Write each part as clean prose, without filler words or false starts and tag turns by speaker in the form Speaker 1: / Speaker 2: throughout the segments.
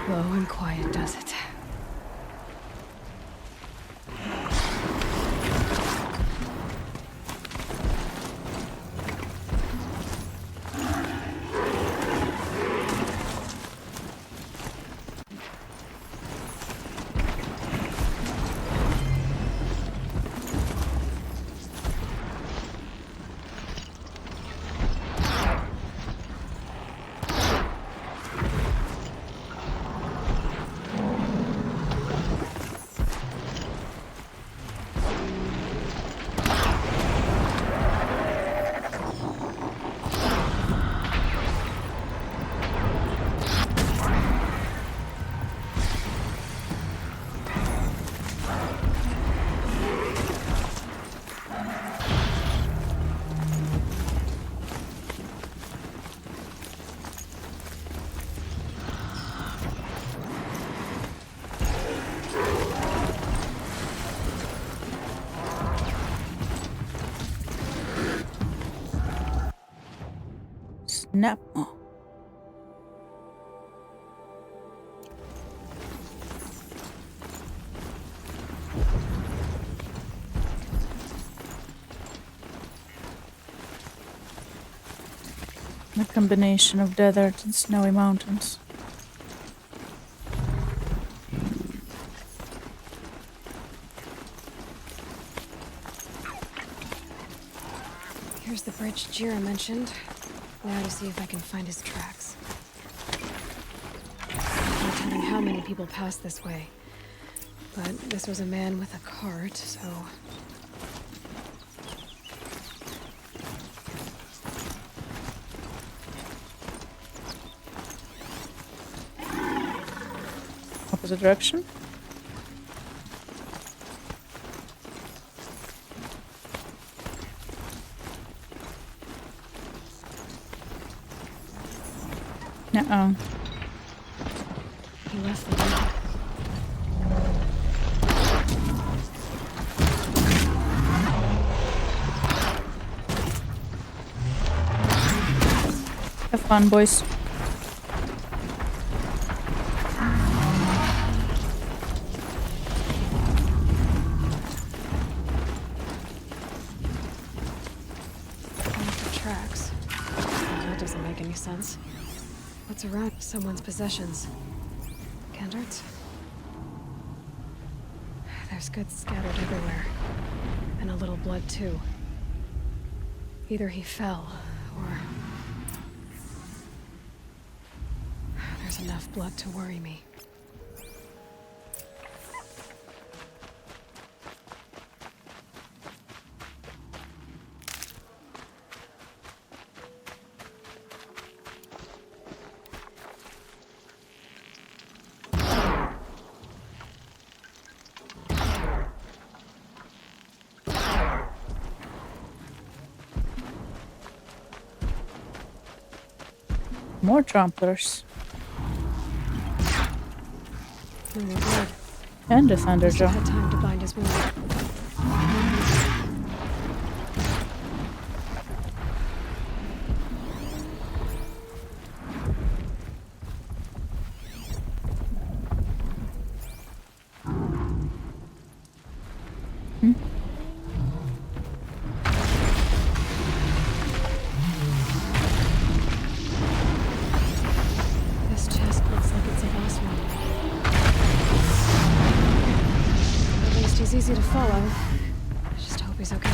Speaker 1: Slow and quiet does it.
Speaker 2: Snap. A combination of desert and snowy mountains.
Speaker 1: Here's the bridge Jira mentioned. Now to see if I can find his tracks. No telling how many people pass this way. But this was a man with a cart, so...
Speaker 2: Opposite direction? Uh-oh.
Speaker 1: He left the room.
Speaker 2: Have fun, boys.
Speaker 1: Tracks. That doesn't make any sense. What's around someone's possessions? Candles? There's goods scattered everywhere. And a little blood, too. Either he fell, or... There's enough blood to worry me.
Speaker 2: More tramplers. And a thunderjaw.
Speaker 1: Had time to bind his wound. Easy to follow. I just hope he's okay.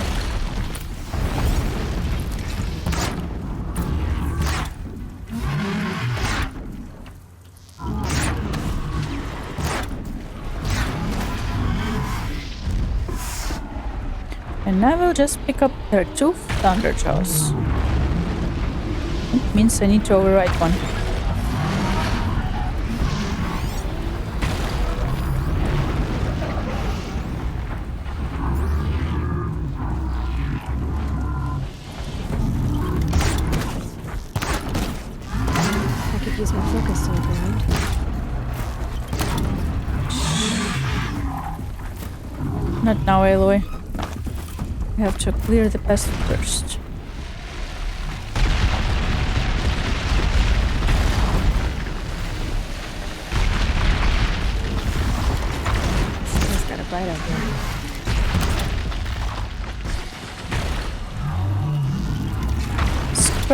Speaker 2: And now we'll just pick up their two thunderjaws. It means I need to override one.
Speaker 1: Use my focus to look around.
Speaker 2: Not now, Aloy. We have to clear the pest first.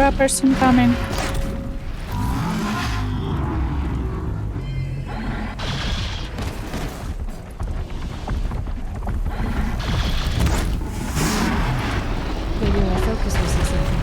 Speaker 2: scrappers incoming.
Speaker 1: Maybe my focus will see something.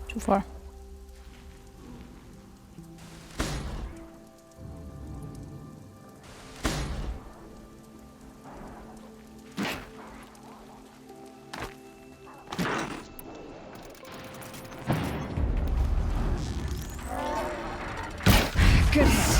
Speaker 2: Too far.
Speaker 1: Good hit.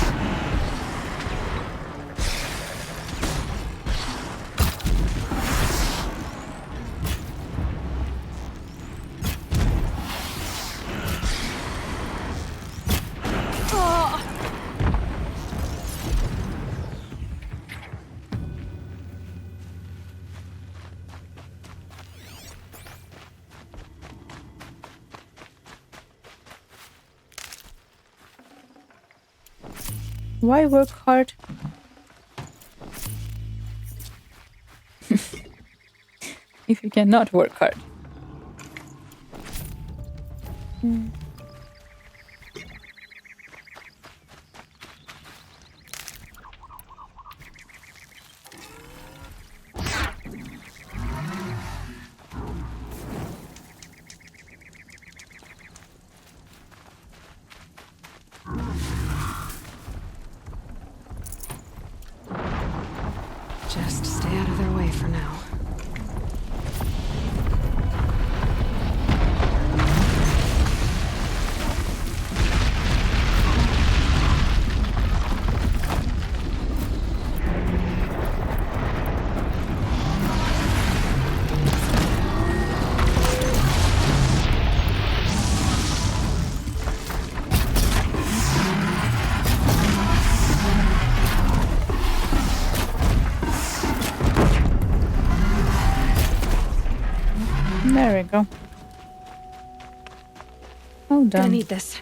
Speaker 2: Why work hard? If you cannot work hard.
Speaker 1: Just stay out of their way for now.
Speaker 2: There we go. Well
Speaker 1: Gonna
Speaker 2: done.
Speaker 1: need this.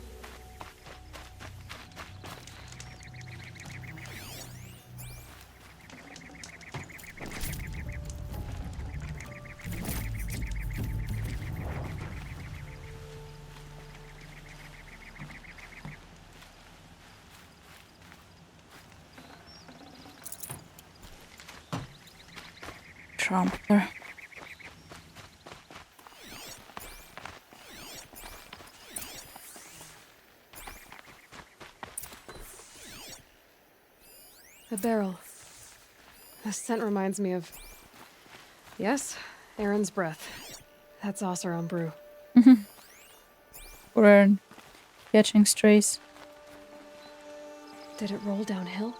Speaker 2: Trampler.
Speaker 1: A barrel. The scent reminds me of... Yes, Aaron's breath. That's also on brew.
Speaker 2: We're catching strays.
Speaker 1: Did it roll downhill?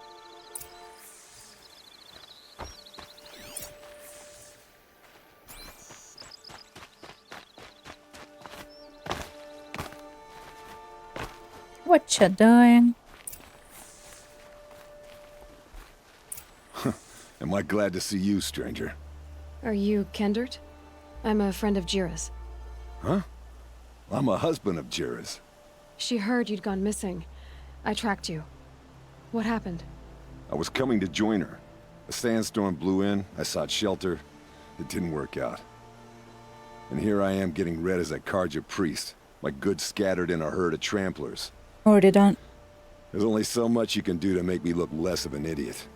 Speaker 2: What you doing?
Speaker 3: Am I glad to see you, stranger?
Speaker 1: Are you Kendert? I'm a friend of Jira's.
Speaker 3: Huh? I'm a husband of Jira's.
Speaker 1: She heard you'd gone missing. I tracked you. What happened?
Speaker 3: I was coming to join her. A sandstorm blew in, I sought shelter. It didn't work out. And here I am getting read as a Karja priest, my goods scattered in a herd of tramplers.
Speaker 2: Already done.
Speaker 3: There's only so much you can do to make me look less of an idiot.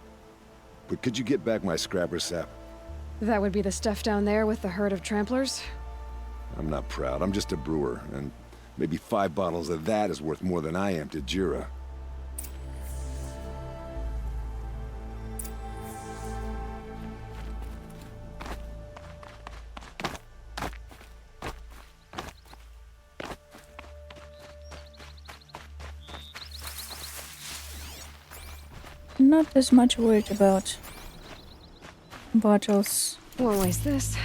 Speaker 3: But could you get back my scrapper sap?
Speaker 1: That would be the stuff down there with the herd of tramplers?
Speaker 3: I'm not proud, I'm just a brewer, and maybe 5 bottles of that is worth more than I am to Jira.
Speaker 2: I'm not as much worried about bottles.
Speaker 1: Won't waste this.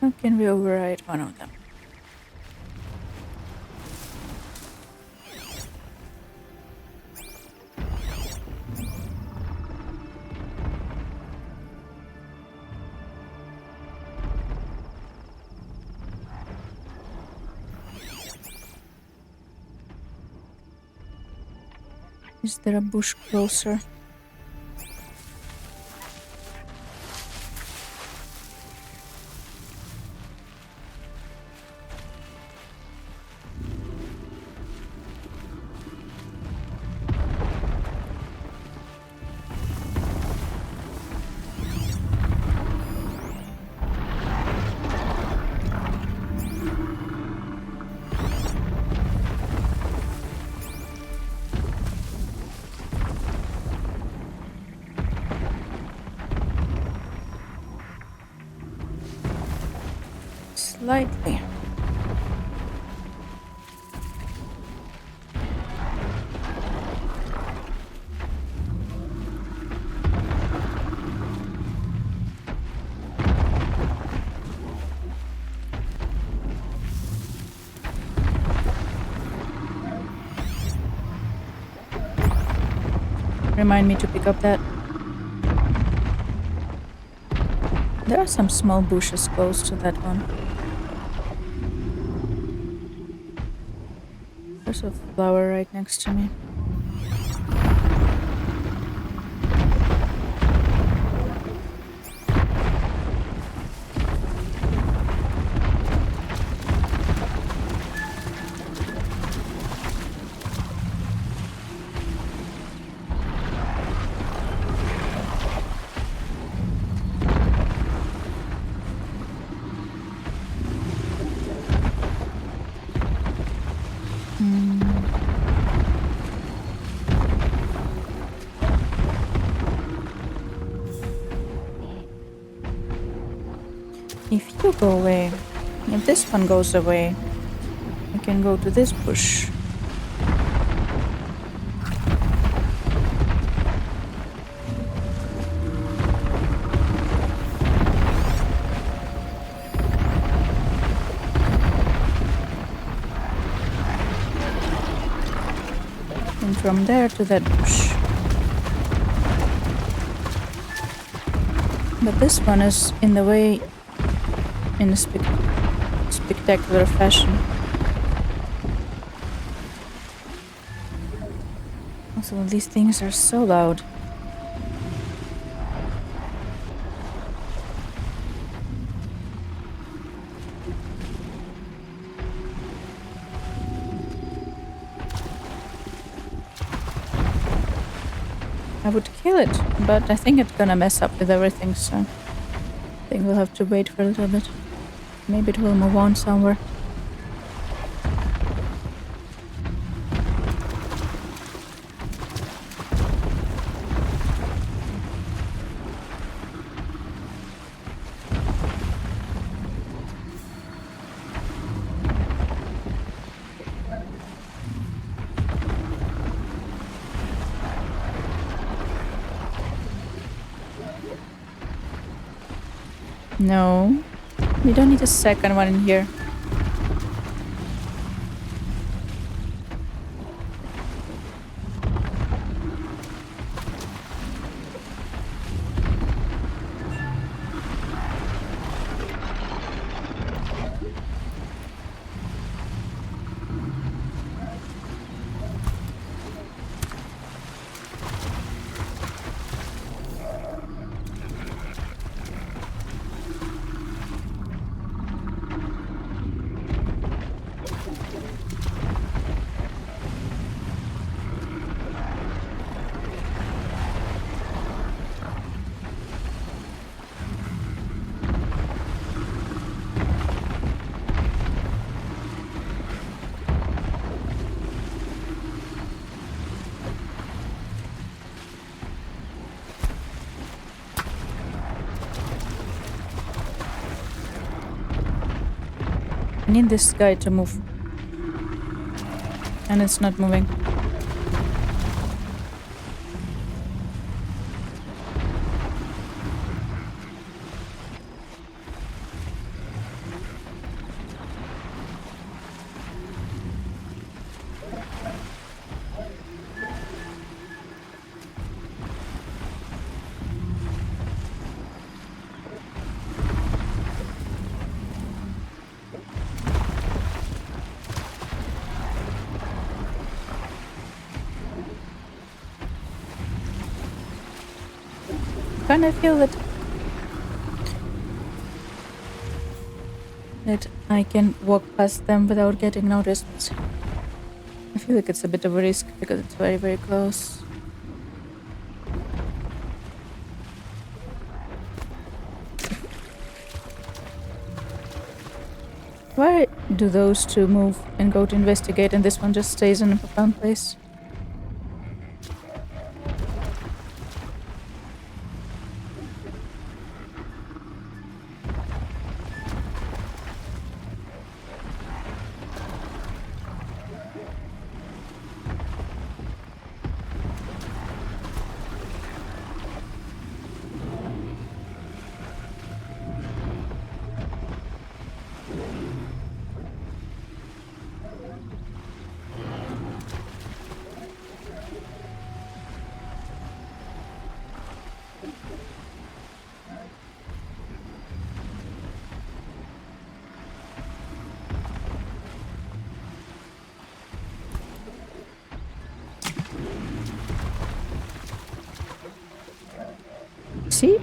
Speaker 2: How can we override one of them? Is there a bush closer? Slightly. Remind me to pick up that. There are some small bushes close to that one. There's a flower right next to me. If you go away, if this one goes away, I can go to this bush. And from there to that bush. But this one is in the way in a spectacular fashion. Also, these things are so loud. I would kill it, but I think it's gonna mess up with everything, so I think we'll have to wait for a little bit. Maybe it will move on somewhere. No, we don't need a second one in here. I need this guy to move. And it's not moving. Kind of feel that I can walk past them without getting noticed. I feel like it's a bit of a risk because it's very, very close. Why do those two move and go to investigate and this one just stays in a profound place? See?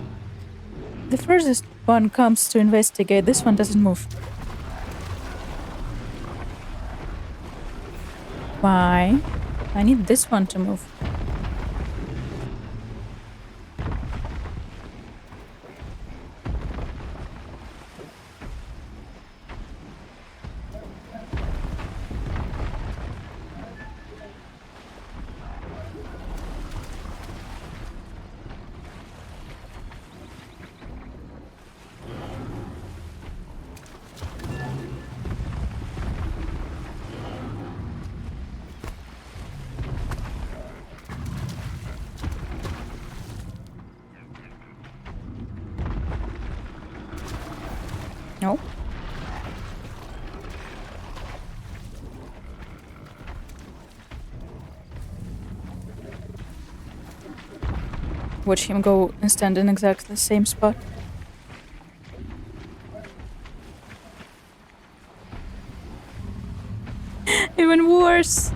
Speaker 2: The furthest one comes to investigate. This one doesn't move. Why? I need this one to move. No. Watch him go and stand in exactly the same spot. Even worse.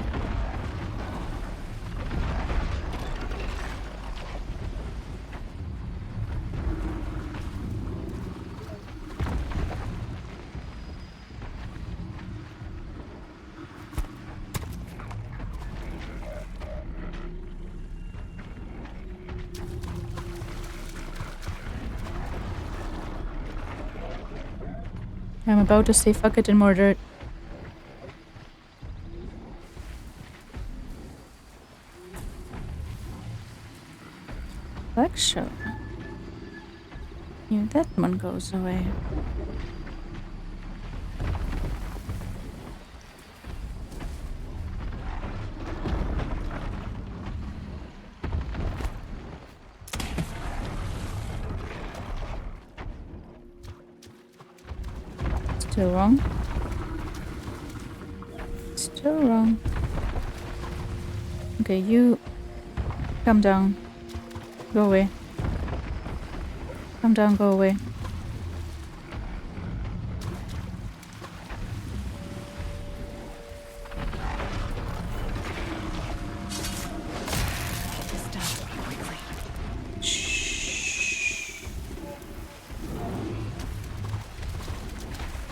Speaker 2: I'm about to say fuck it and more dirt. Actually, if that one goes away. Still wrong. Still wrong. Okay, you come down. Go away. Come down, go away.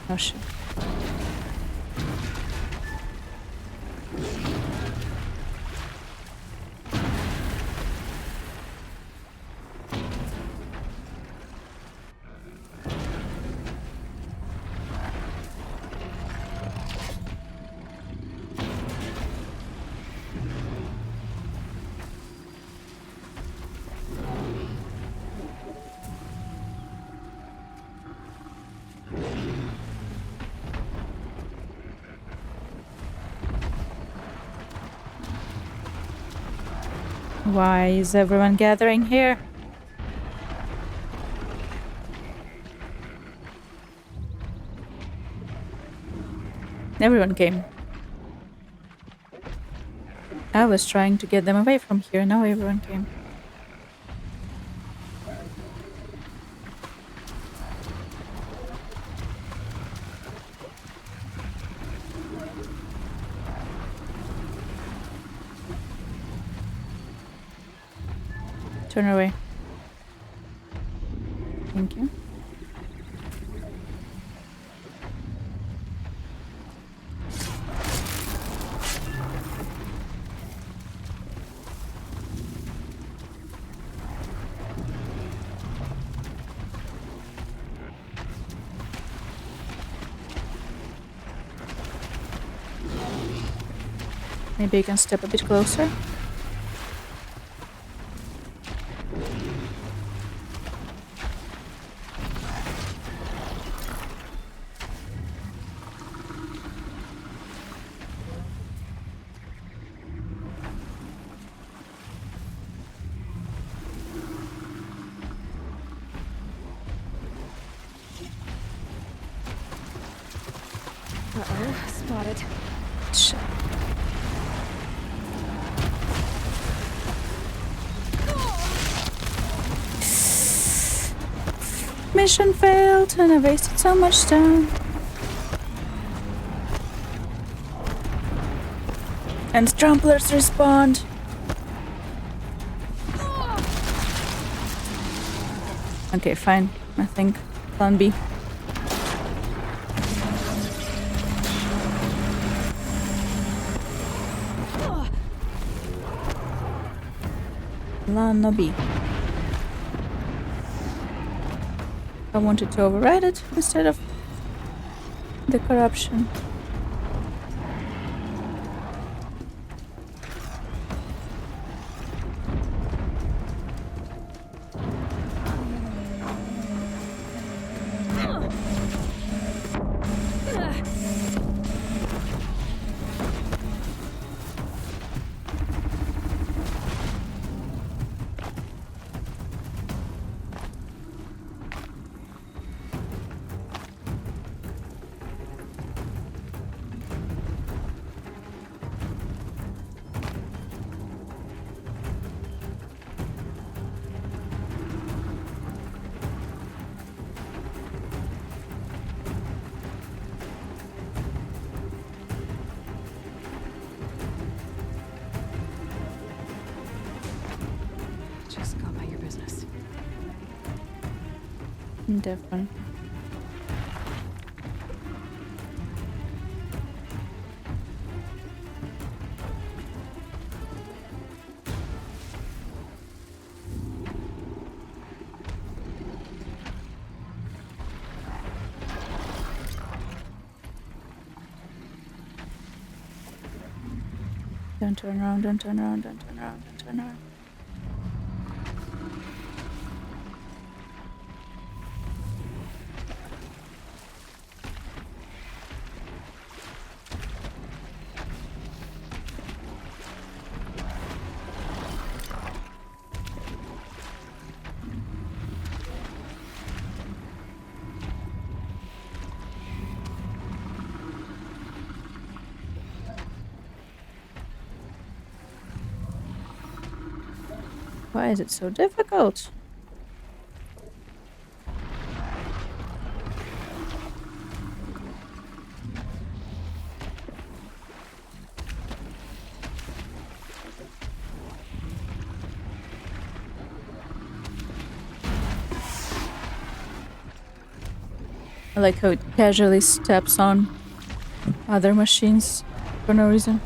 Speaker 2: Oh shit. Why is everyone gathering here? Everyone came. I was trying to get them away from here, now everyone came. Turn away. Thank you. Maybe you can step a bit closer.
Speaker 1: Uh-oh, spotted.
Speaker 2: Shit. Mission failed and I wasted so much time. And tramplers respawned. Okay, fine. I think plan B. Plan B. I wanted to override it instead of the corruption.
Speaker 1: Just go about your business.
Speaker 2: Different. Don't turn around, don't turn around, don't turn around, don't turn around. Why is it so difficult? I like how it casually steps on other machines for no reason.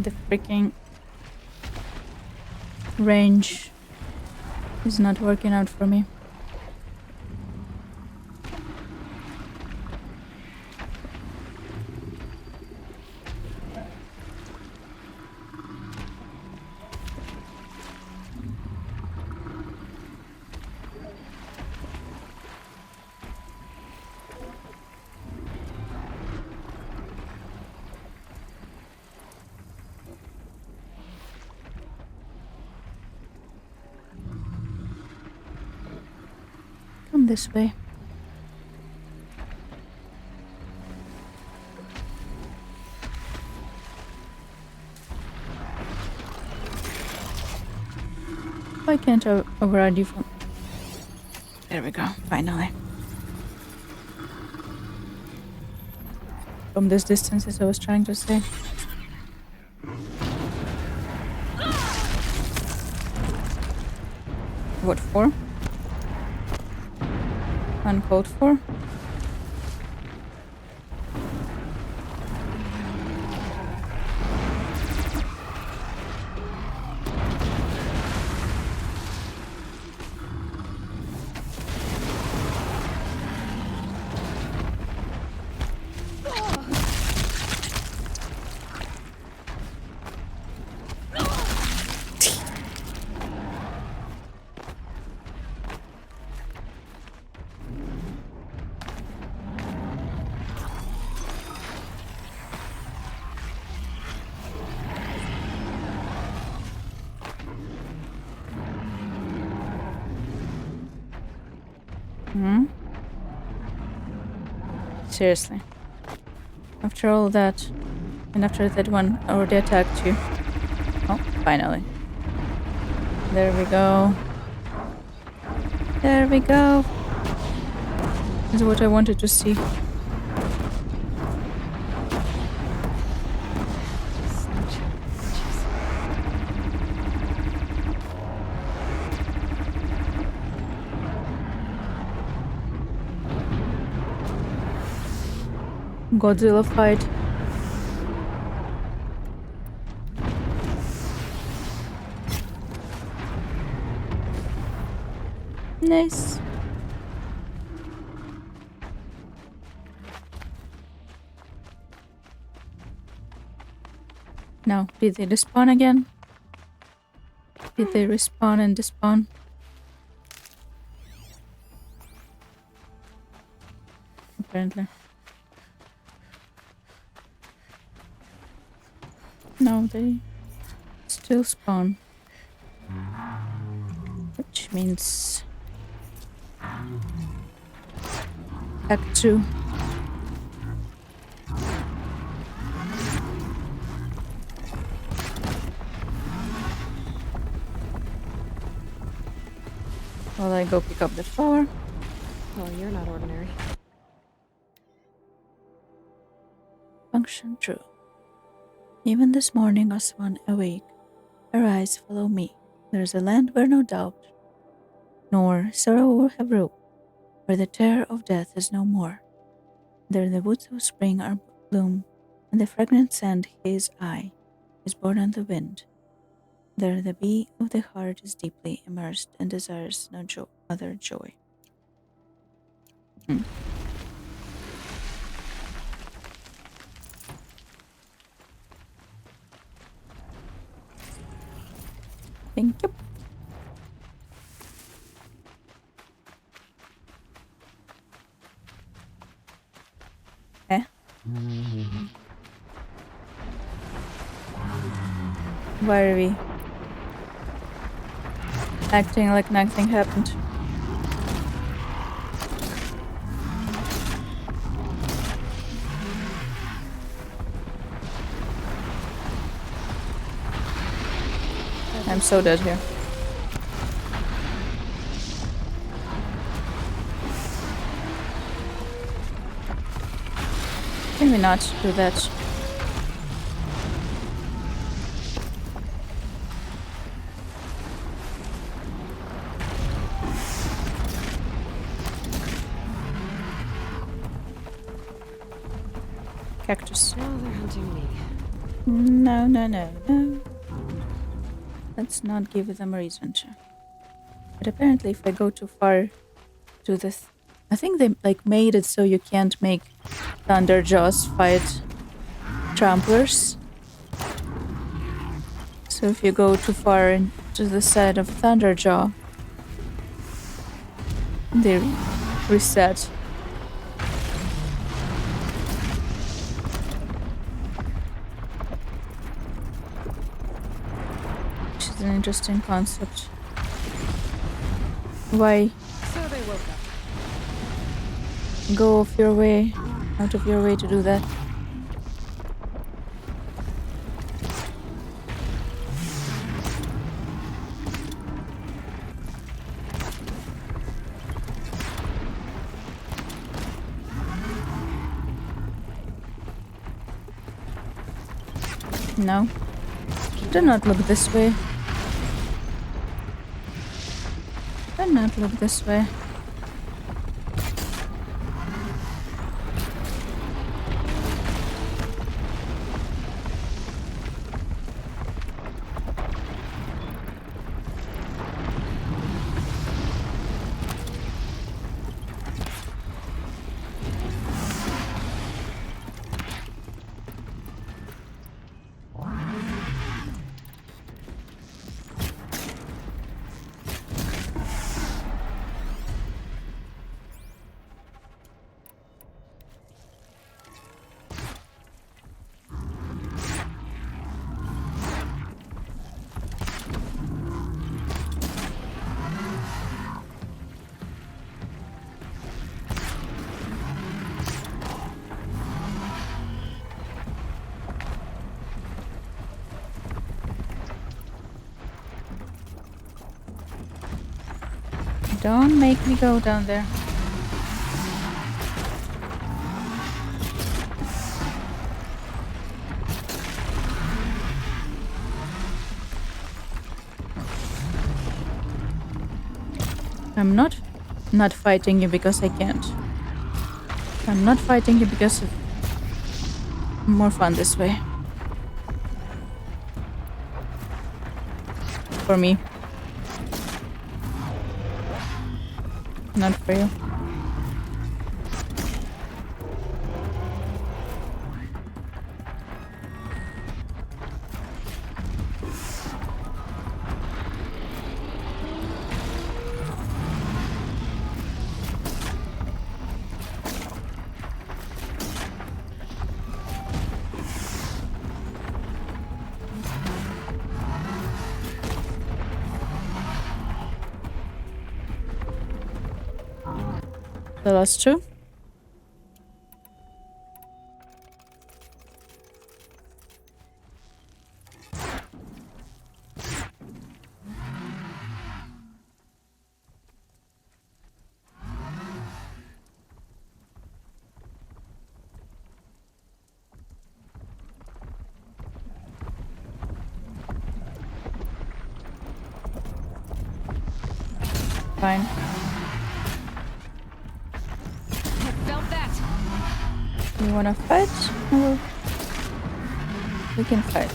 Speaker 2: The freaking range is not working out for me. Come this way. Why can't I override you from... There we go, finally. From this distance, as I was trying to say. What for? Uncalled for? Seriously. After all that, and after that one already attacked you. Oh, finally. There we go. There we go. This is what I wanted to see. Godzilla fight. Nice. Now, did they despawn again? Did they respawn and despawn? Apparently. No, they still spawn. Which means... Act 2. While I go pick up the flower.
Speaker 1: Well, you're not ordinary.
Speaker 2: Function true. Even this morning as one awake, arise, follow me. There is a land where no doubt, nor sorrow will have rule, where the terror of death is no more. There the woods of spring are bloom, and the fragrant sand his eye is borne on the wind. There the bee of the heart is deeply immersed and desires no other joy. Thank you. Eh? Why are we acting like nothing happened? I'm so dead here. Can we not do that? Cactus.
Speaker 1: Now they're hunting me.
Speaker 2: No, no, no, no. Let's not give them a reason to. But apparently if I go too far to this... I think they like made it so you can't make Thunderjaws fight tramplers. So if you go too far into the side of Thunderjaw, they reset. Which is an interesting concept. Why
Speaker 1: So they woke up.
Speaker 2: go off your way, out of your way to do that? No. Do not look this way. Do not look this way. Don't make me go down there. I'm not fighting you because I can't. I'm not fighting you because it's more fun this way. For me. Not for you. So that's true. Fine. You wanna fight? Or we can fight.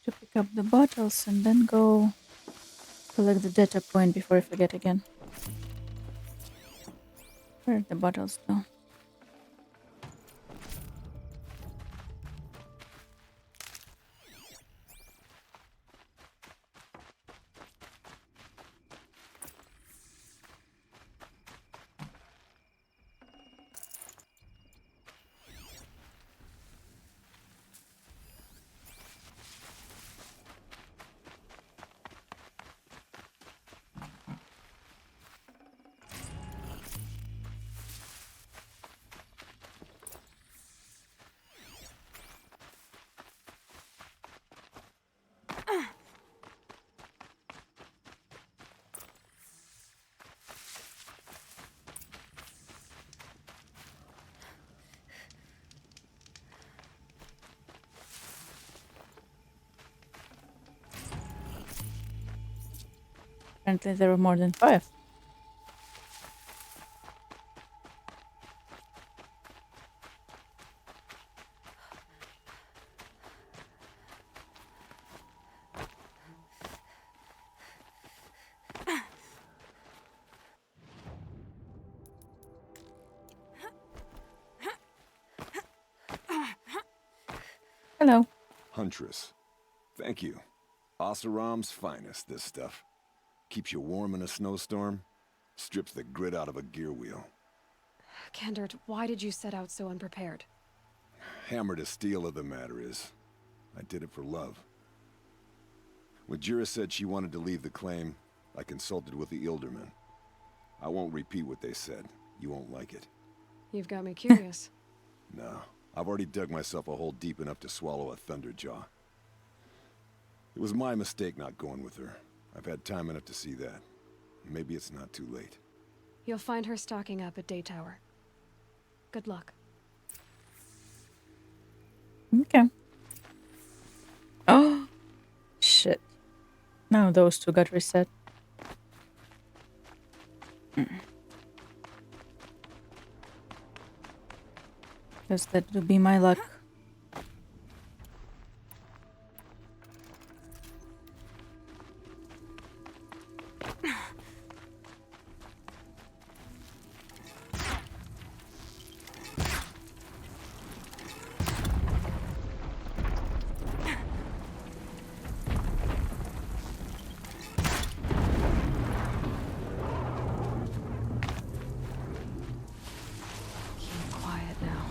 Speaker 2: To pick up the bottles and then go collect the data point before I forget again. Where are the bottles though? Apparently there were more than 5. Hello.
Speaker 3: Huntress. Thank you. Oseram's finest, this stuff. Keeps you warm in a snowstorm. Strips the grit out of a gear wheel.
Speaker 1: Kendert, why did you set out so unprepared?
Speaker 3: Hammer to steel of the matter is, I did it for love. When Jira said she wanted to leave the claim, I consulted with the Ilderman. I won't repeat what they said. You won't like it.
Speaker 1: You've got me curious.
Speaker 3: No, I've already dug myself a hole deep enough to swallow a thunderjaw. It was my mistake not going with her. I've had time enough to see that. Maybe it's not too late.
Speaker 1: You'll find her stocking up at Day Tower. Good luck.
Speaker 2: Okay. Oh, shit. Now those two got reset. Guess that would be my luck.
Speaker 1: Quiet now.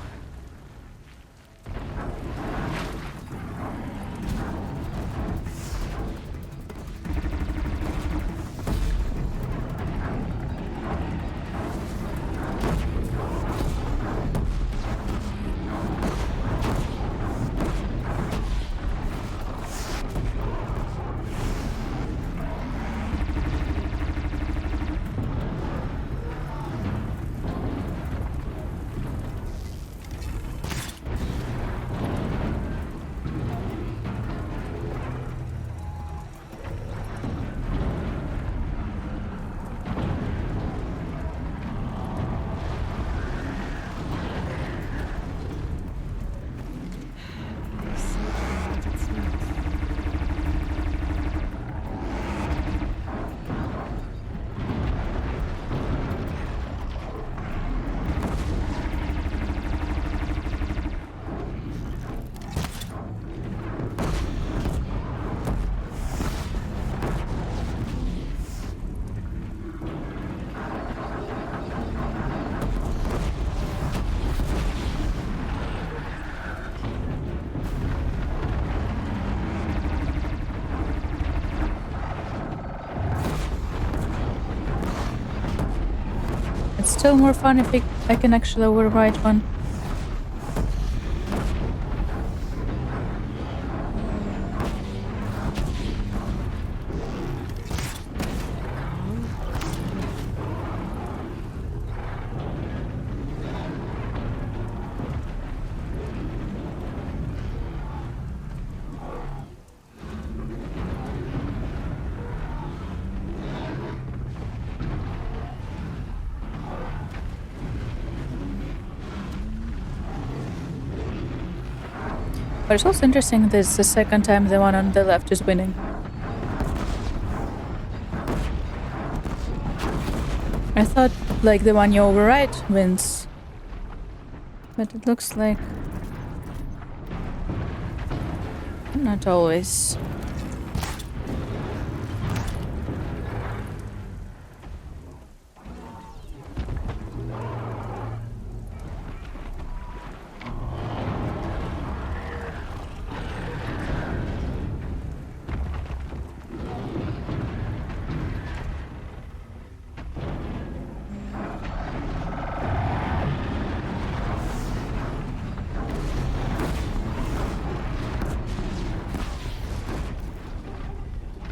Speaker 2: It's still more fun if I can actually override one. But it's also interesting this is the second time the one on the left is winning. I thought like the one you override wins. But it looks like not always.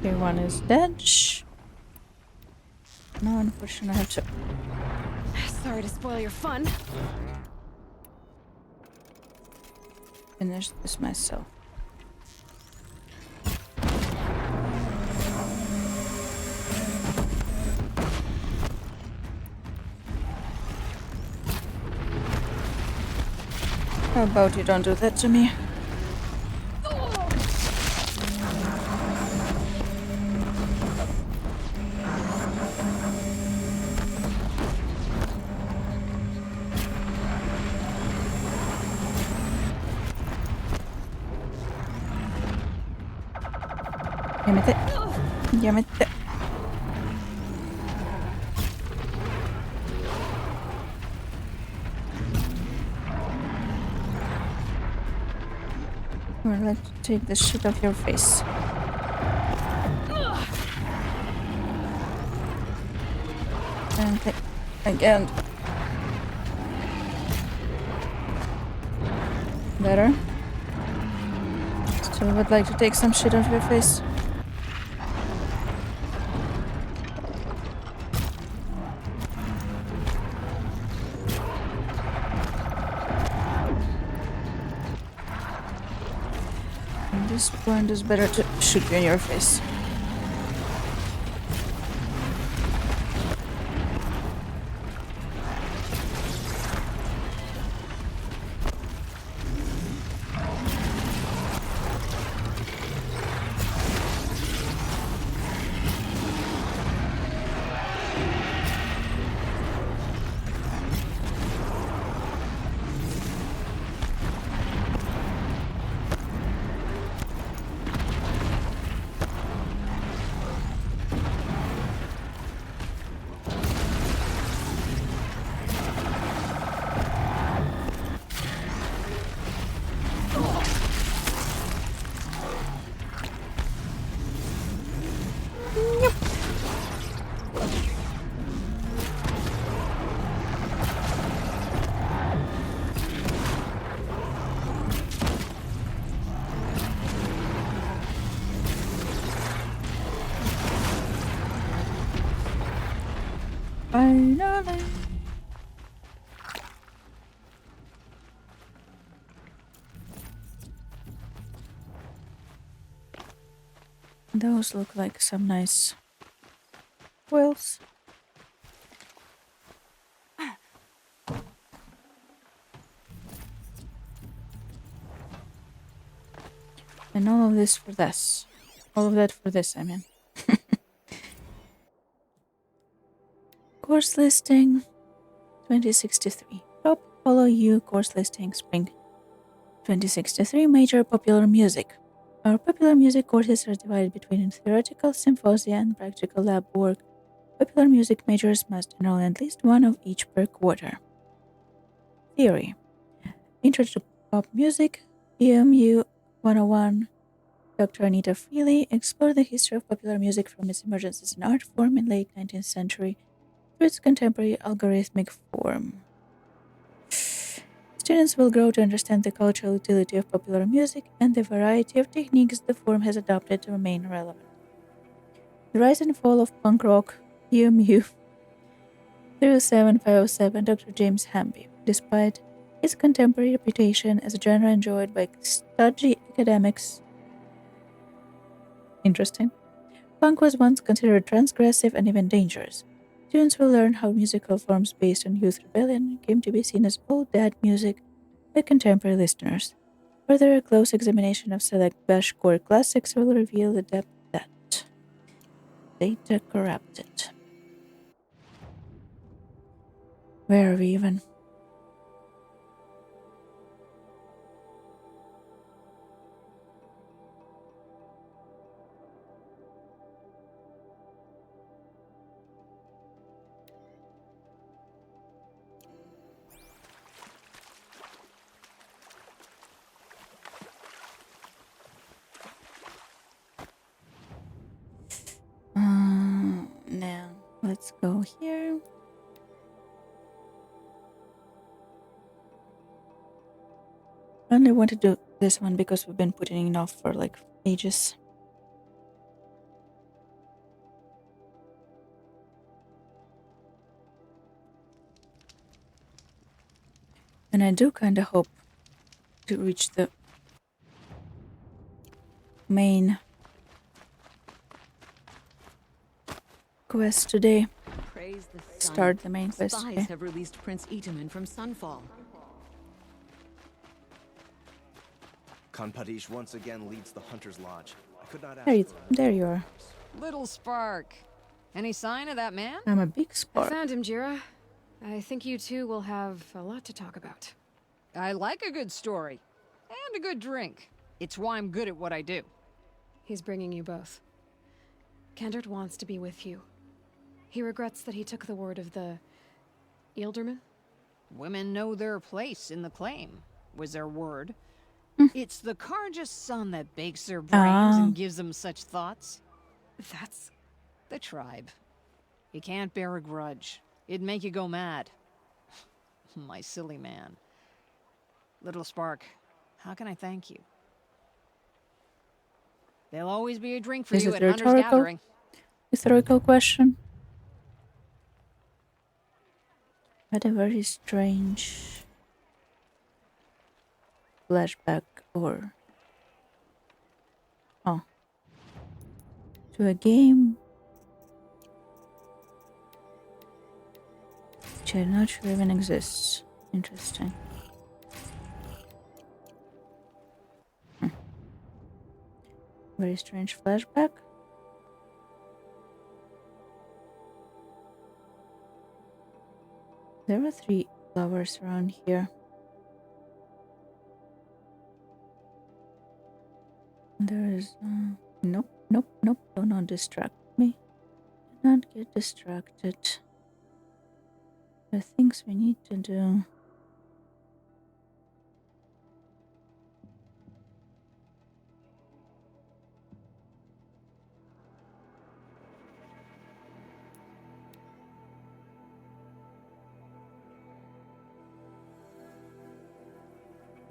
Speaker 2: Okay, one is dead. Shh. No, unfortunately, I have to
Speaker 1: Sorry to spoil your fun.
Speaker 2: finish this myself. How about you don't do that to me? Yamete. I'd like to take the shit off your face. And again. Better. Still would like to take some shit off your face. At this point, it's better to shoot you in your face. Finally. Those look like some nice wheels. And all of this for this. All of that for this, I mean. Course listing 2063. Top follow you course listing spring 2063 major popular music. Our popular music courses are divided between theoretical symposia and practical lab work. Popular music majors must enroll at least one of each per quarter. Theory. Intro to pop music, EMU 101. Dr. Anita Freely explored the history of popular music from its emergence as an art form in late 19th century to its contemporary algorithmic form. Students will grow to understand the cultural utility of popular music and the variety of techniques the form has adopted to remain relevant. The rise and fall of punk rock, EMU 07507, Dr. James Hamby. Despite its contemporary reputation as a genre enjoyed by stodgy academics. Interesting. Punk was once considered transgressive and even dangerous. Students will learn how musical forms based on youth rebellion came to be seen as old dad music by contemporary listeners. Further, a close examination of select bashcore classics will reveal the depth that data corrupted. Where are we even? Now, let's go here. I only want to do this one because we've been putting it off for like ages. And I do kind of hope to reach the main quest today.
Speaker 4: Praise the sun.
Speaker 2: Start the main quest
Speaker 4: Spies
Speaker 2: today.
Speaker 4: have released Prince Itaman from Sunfall. Kanpadish once again leads the Hunter's Lodge. I could not ask
Speaker 2: There you are.
Speaker 5: Little Spark. Any sign of that man?
Speaker 2: I'm a big
Speaker 1: I
Speaker 2: spark.
Speaker 1: found him, Jira. I think you two will have a lot to talk about.
Speaker 5: I like a good story. And a good drink. It's why I'm good at what I do.
Speaker 1: He's bringing you both. Kendrick wants to be with you. He regrets that he took the word of the Ealderman.
Speaker 5: Women know their place in the claim, was their word. It's the Karja's son that bakes their brains and gives them such thoughts.
Speaker 1: That's...
Speaker 5: The tribe. You can't bear a grudge. It'd make you go mad. My silly man. Little Spark, how can I thank you? There'll always be a drink for
Speaker 2: Is
Speaker 5: you
Speaker 2: it
Speaker 5: at Hunter's
Speaker 2: rhetorical?
Speaker 5: Gathering.
Speaker 2: Rhetorical question. Had a very strange flashback or to a game which I'm not sure even exists. Interesting. Very strange flashback. There are 3 flowers around here. There is nope. Do not distract me. Do not get distracted. There are things we need to do.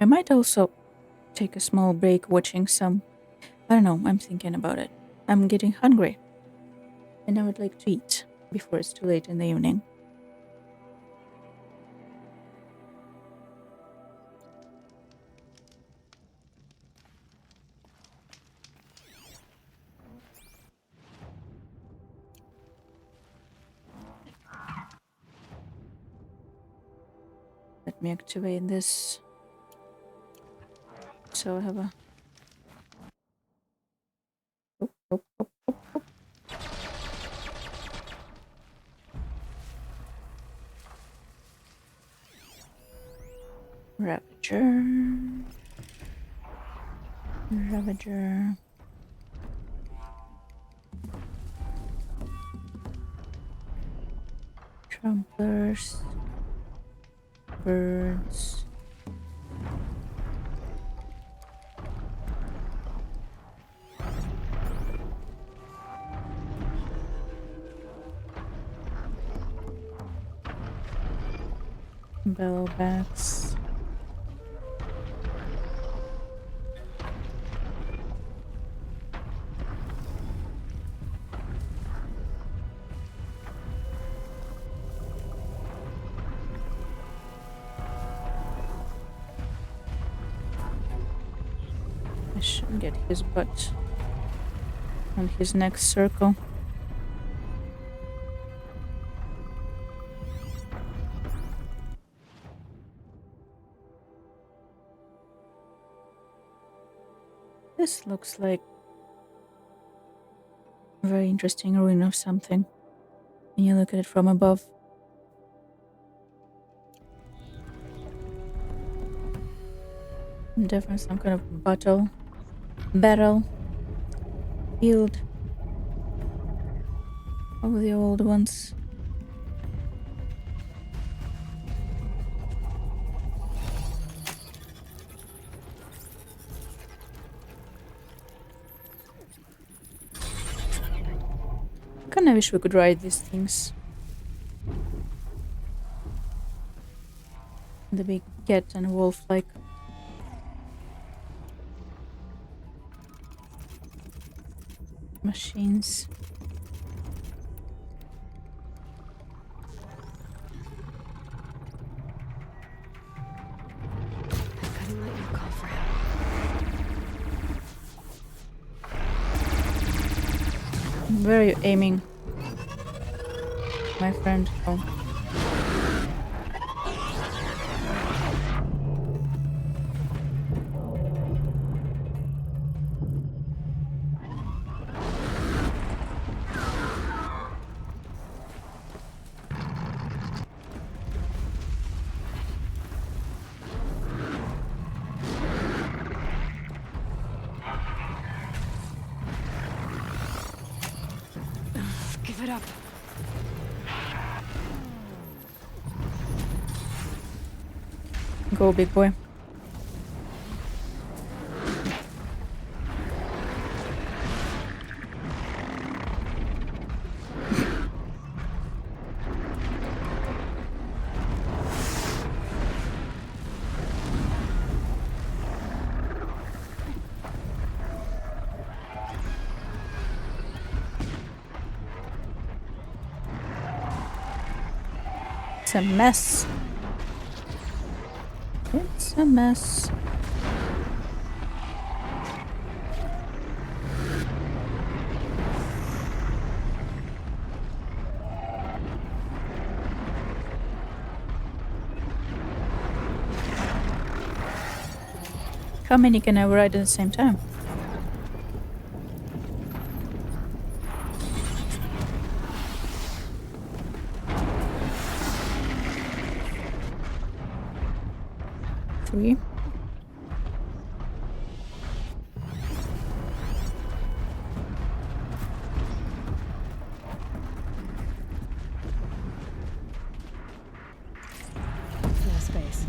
Speaker 2: I might also take a small break watching some. I don't know, I'm thinking about it. I'm getting hungry. And I would like to eat before it's too late in the evening. Let me activate this. So I have a... Oh. Ravager. Tramplers. Birds. Bellowbacks. I should get his butt on his next circle. This looks like a very interesting ruin of something when you look at it from above. Definitely some kind of battle field of the old ones. Kinda wish we could ride these things. The big cat and wolf like. Machines.
Speaker 1: I couldn't let you call for him.
Speaker 2: Where are you aiming, my friend? Oh.
Speaker 1: Give it up.
Speaker 2: Go, big boy. It's a mess. It's a mess. How many can I ride at the same time? Three.
Speaker 1: No space.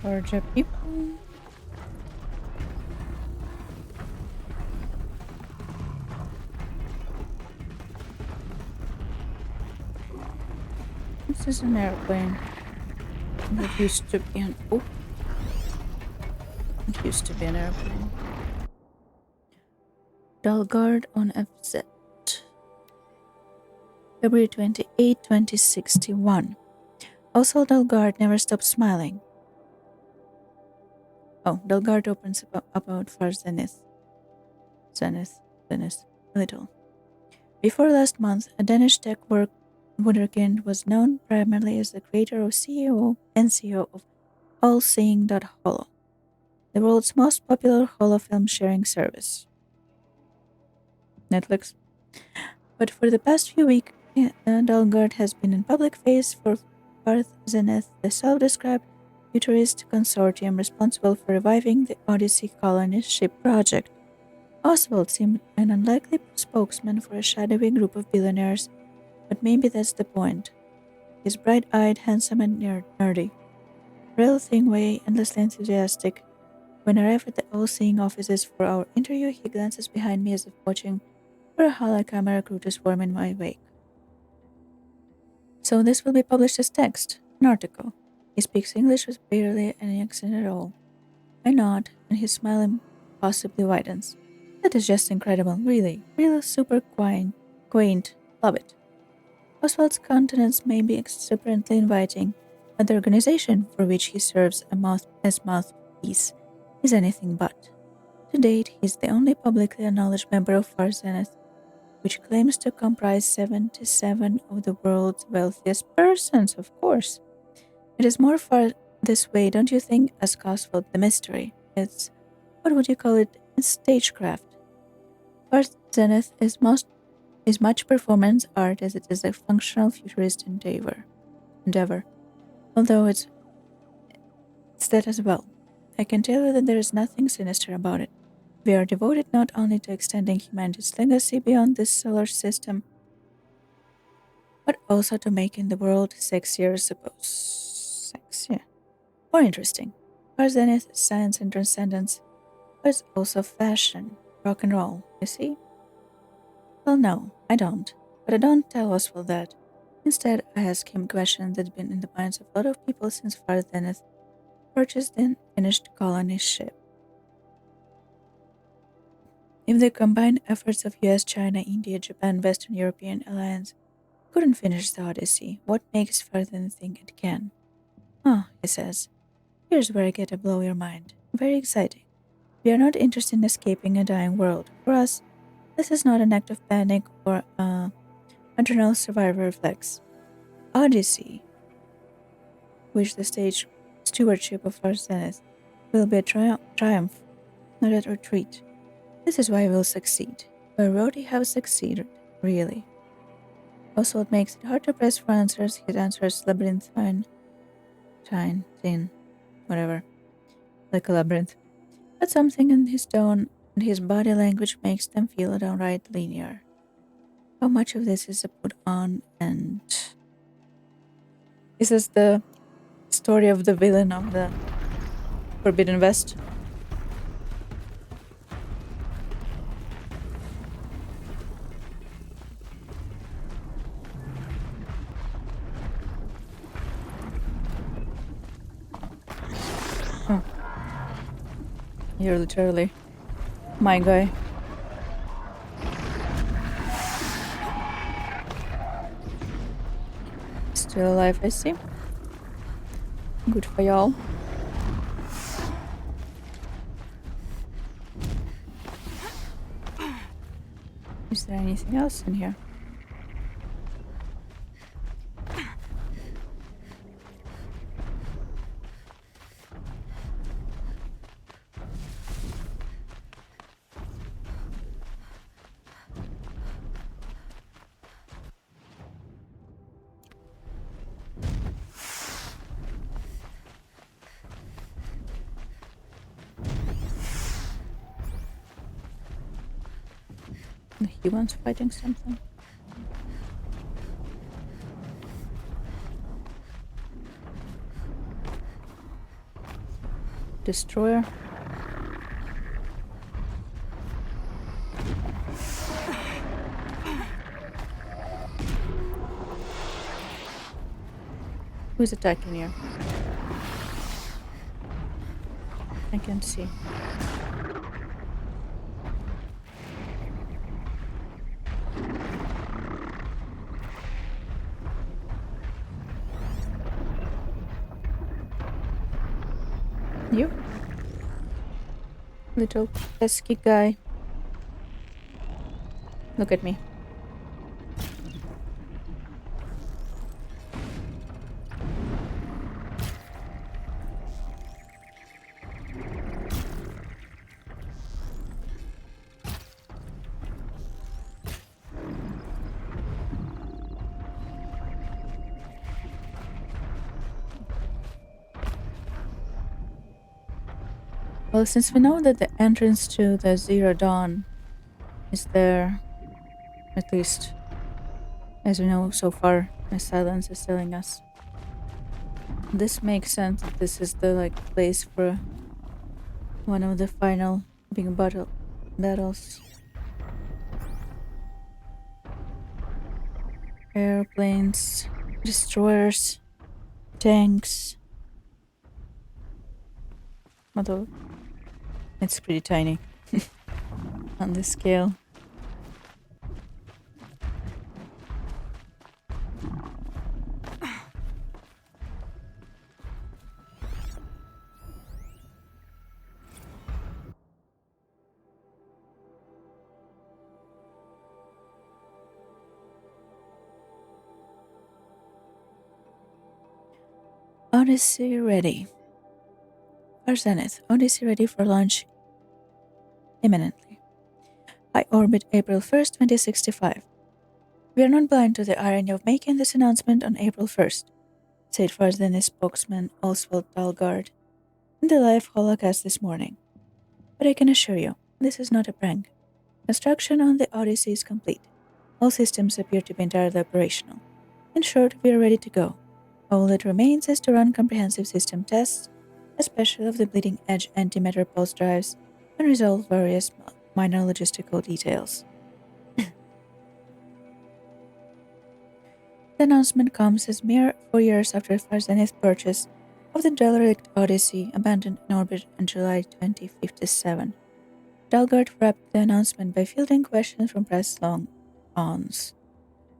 Speaker 2: Larger people. This is an airplane. It used to be an It used to be an airplane. Dalgard on FZ. February 28, 2061. Also, Dalgard never stops smiling. Oh, Dalgard opens about far Zenith. Zenith, a little. Before last month, a Danish tech wunderkind was known primarily as the creator of CEO and CEO of Allseeing.Holo, the world's most popular holofilm sharing service. Netflix. But for the past few weeks, Dalgard has been in public face for Farth Zenith, the self-described futurist consortium responsible for reviving the Odyssey colonist ship project. Oswald seemed an unlikely spokesman for a shadowy group of billionaires, but maybe that's the point. He's bright-eyed, handsome, and nerdy. Real Thingway, endlessly enthusiastic. When I arrive at the all-seeing offices for our interview, he glances behind me as if watching for a holocamera crew to swarm in my wake. So this will be published as text, an article. He speaks English with barely any accent at all. I nod, and his smile possibly widens. That is just incredible, really super quaint, love it. Oswald's countenance may be exuberantly inviting, but the organization for which he serves as mouthpiece is anything but. To date, he is the only publicly acknowledged member of Far Zenith, which claims to comprise 77 of the world's wealthiest persons, of course. It is more far this way, don't you think, asked Oswald the mystery. It's, what would you call it, it's stagecraft. Far Zenith is much performance art as it is a functional futurist endeavor. Although it's that as well. I can tell you that there is nothing sinister about it. We are devoted not only to extending humanity's legacy beyond this solar system, but also to making the world sexier, sexier, more interesting. Far Zenith is science and transcendence, but it's also fashion, rock and roll, you see? Well, no, I don't. But I don't tell Oswald that. Instead, I ask him questions that have been in the minds of a lot of people since Far Zenith purchased the finished colony ship. If the combined efforts of US, China, India, Japan, Western European alliance couldn't finish the Odyssey, what makes Far Zenith think it can? Oh, he says. Here's where I get to blow your mind. Very exciting. We are not interested in escaping a dying world. For us, this is not an act of panic or maternal survival reflex. Odyssey, which the stage stewardship of our Zenith, will be a triumph, not a retreat. This is why we'll succeed. We already have succeeded, really. Oswald makes it hard to press for answers. His answers labyrinthine, thin, whatever, like a labyrinth. But something in his tone and his body language makes them feel downright linear. How much of this is a put on and... Is this the story of the villain of the Forbidden West? Oh. You're literally my guy. Still alive, I see. Good for y'all. Is there anything else in here? The humans fighting something. Destroyer. Who's attacking you? I can't see. You? Little pesky guy. Look at me. Well, since we know that the entrance to the Zero Dawn is there, at least as we know so far, my silence is telling us, this makes sense that this is the place for one of the final big battles. Airplanes, destroyers, tanks. Although it's pretty tiny on this scale. Odyssey ready. Our Zenith, Odyssey ready for launch imminently. High orbit April 1st, 2065. We are not blind to the irony of making this announcement on April 1st, said Far Zenith spokesman Oswald Dalgard in the live holocast this morning. But I can assure you, this is not a prank. Construction on the Odyssey is complete. All systems appear to be entirely operational. In short, we are ready to go. All that remains is to run comprehensive system tests, especially of the bleeding edge antimatter pulse drives, and resolve various minor logistical details. The announcement comes as mere 4 years after Farzenith's purchase of the derelict Odyssey, abandoned in orbit in July 2057. Dalgard wrapped the announcement by fielding questions from press long-ons.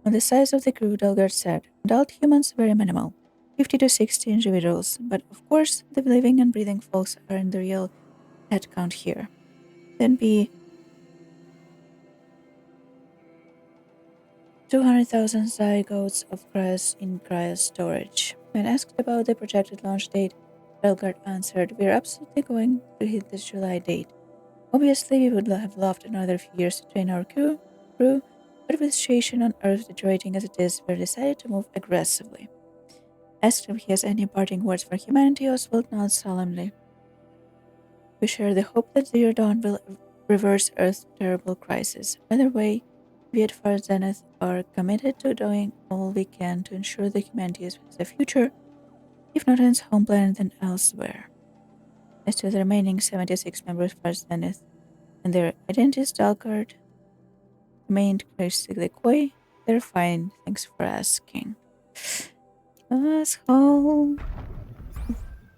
Speaker 2: On the size of the crew, Dalgard said, adult humans very minimal, 50 to 60 individuals, but of course the living and breathing folks aren't the real headcount here. Then be 200,000 zygotes of grass in cryo storage. When asked about the projected launch date, Dalgard answered, we're absolutely going to hit this July date. Obviously, we would have loved another few years to train our crew, but with situation on Earth deteriorating as it is, we decided to move aggressively. Asked if he has any parting words for humanity, Oswald nods solemnly. We share the hope that Zero Dawn will reverse Earth's terrible crisis. Either way, we at Far Zenith are committed to doing all we can to ensure that humanity has a future, if not on its home planet, then elsewhere. As to the remaining 76 members of Far Zenith and their identities, Dalgard remained basically coy. They're fine, thanks for asking. Asshole.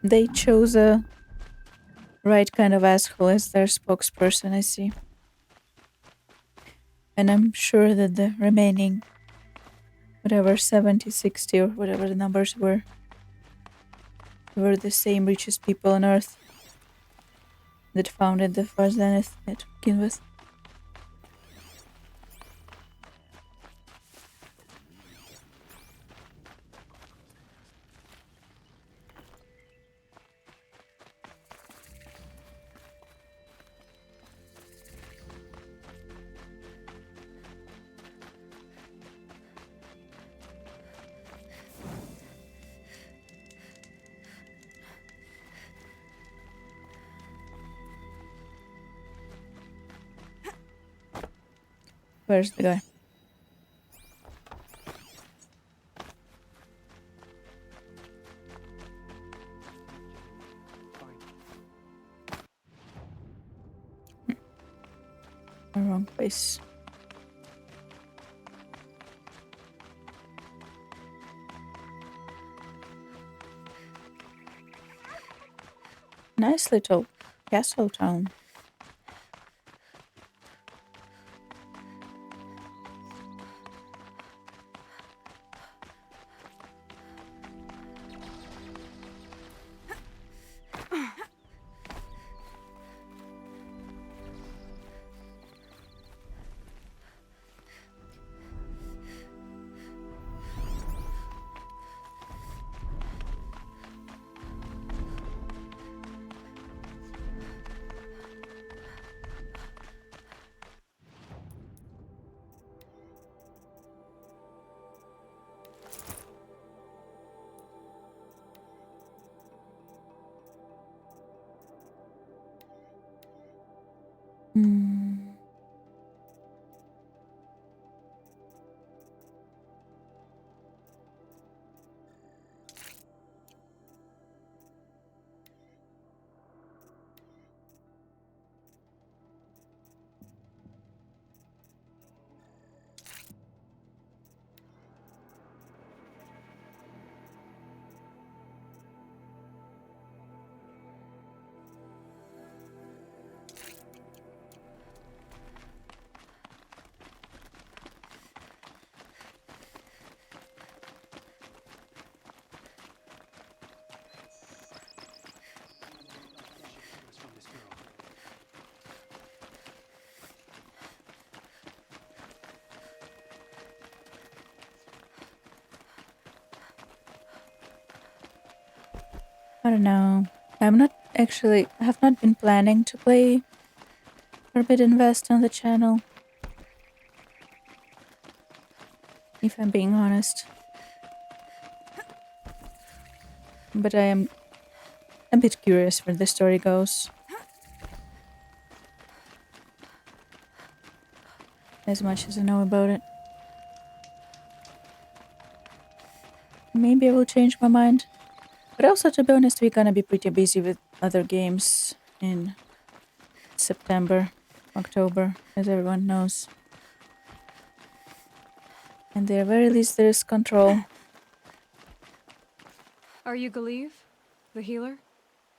Speaker 2: They chose a right kind of asshole as their spokesperson, I see. And I'm sure that the remaining, whatever, 70, 60, or whatever the numbers were the same richest people on Earth that founded the Far Zenith to begin with. Where's the guy? Wrong place. Nice little castle town. I don't know. I have not been planning to play Forbidden West on the channel. If I'm being honest. But I am a bit curious where the story goes. As much as I know about it. Maybe I will change my mind. But also, to be honest, we're gonna be pretty busy with other games in September, October, as everyone knows. At the very least, there is control.
Speaker 1: Are you Galeev, the healer?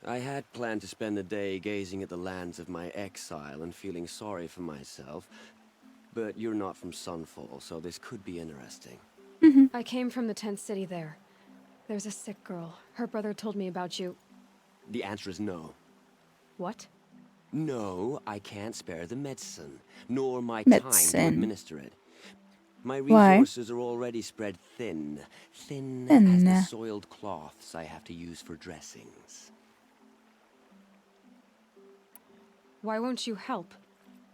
Speaker 6: I had planned to spend the day gazing at the lands of my exile and feeling sorry for myself, but you're not from Sunfall, so this could be interesting.
Speaker 1: I came from the tent city there. There's a sick girl. Her brother told me about you.
Speaker 6: The answer is no.
Speaker 1: What?
Speaker 6: No, I can't spare the medicine, nor my time to
Speaker 2: Medicine.
Speaker 6: administer it. My
Speaker 2: Why?
Speaker 6: resources are already spread thin as the soiled cloths I have to use for dressings.
Speaker 1: Why won't you help?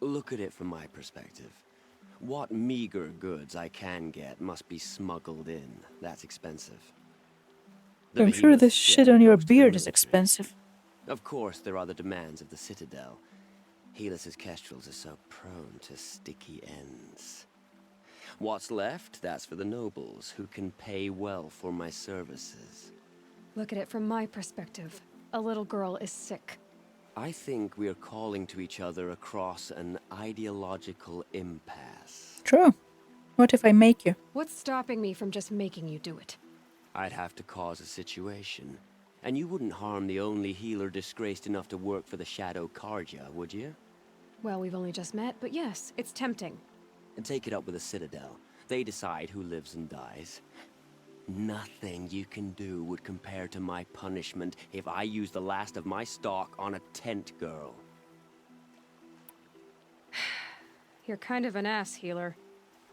Speaker 6: Look at it from my perspective. What meager goods I can get must be smuggled in. That's expensive. The
Speaker 2: I'm sure
Speaker 6: behemoth's
Speaker 2: this shit
Speaker 6: share
Speaker 2: on your
Speaker 6: goes to the
Speaker 2: beard is
Speaker 6: military.
Speaker 2: expensive.
Speaker 6: Of course, there are the demands of the Citadel. Helis's kestrels are so prone to sticky ends. What's left, that's for the nobles, who can pay well for my services.
Speaker 1: Look at it from my perspective. A little girl is sick.
Speaker 6: I think we are calling to each other across an ideological impasse.
Speaker 2: True. What if I make you?
Speaker 1: What's stopping me from just making you do it?
Speaker 6: I'd have to cause a situation. And you wouldn't harm the only healer disgraced enough to work for the Shadow Karja, would you?
Speaker 1: Well, we've only just met, but yes, it's tempting.
Speaker 6: And take it up with the Citadel. They decide who lives and dies. Nothing you can do would compare to my punishment if I use the last of my stock on a tent girl.
Speaker 1: You're kind of an ass, healer.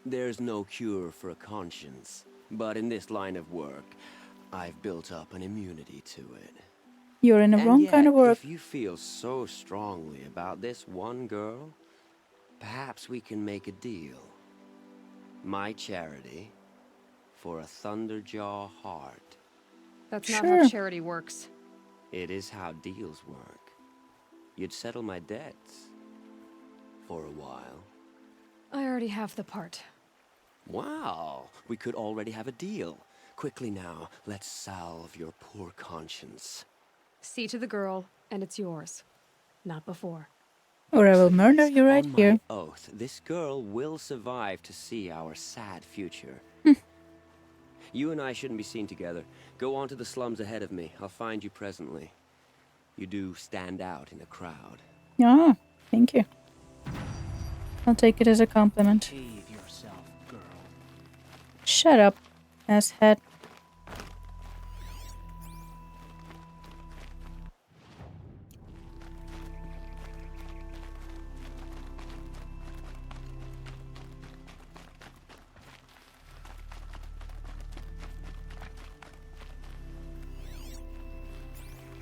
Speaker 6: There's no cure for a conscience, but in this line of work, I've built up an immunity to it.
Speaker 2: You're in the
Speaker 6: And
Speaker 2: wrong
Speaker 6: yet,
Speaker 2: kind of work.
Speaker 6: if you feel so strongly about this one girl, perhaps we can make a deal. My charity for a Thunderjaw heart.
Speaker 1: That's not
Speaker 2: Sure.
Speaker 1: how charity works.
Speaker 6: It is how deals work. You'd settle my debts. For a while.
Speaker 1: I already have the part.
Speaker 6: Wow, we could already have a deal. Quickly now, let's salve your poor conscience.
Speaker 1: See to the girl, and it's yours. Not before.
Speaker 2: Or I will murder you right
Speaker 6: On
Speaker 2: here.
Speaker 6: my oath, this girl will survive to see our sad future. You and I shouldn't be seen together. Go on to the slums ahead of me. I'll find you presently. You do stand out in a crowd.
Speaker 2: Ah, thank you. I'll take it as a compliment.
Speaker 7: Behave yourself, girl.
Speaker 2: Shut up, asshead.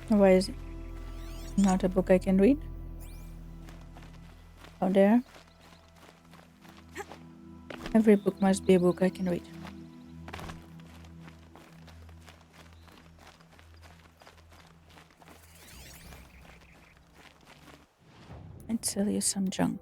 Speaker 2: Why is it not a book I can read? Oh, there. Every book must be a book I can read. I'd sell you some junk.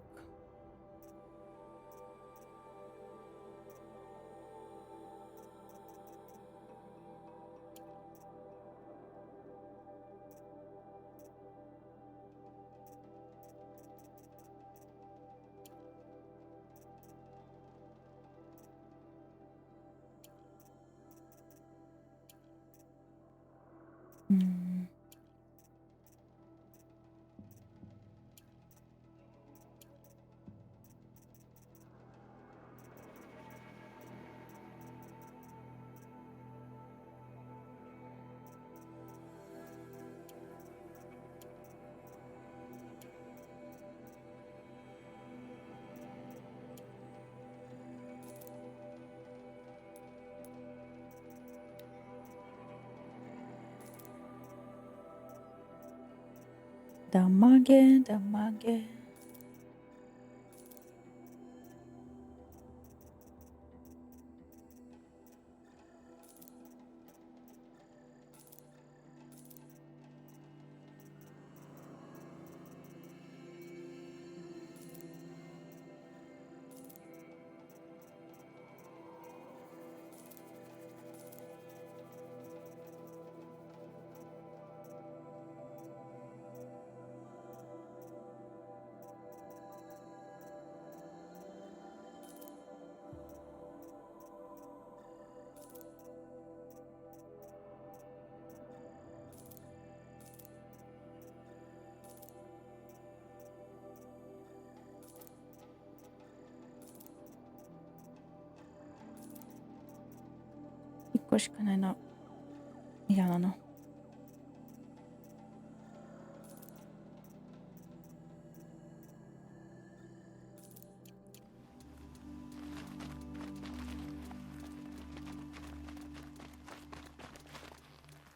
Speaker 2: Damage, damage. こしかないな。嫌なの。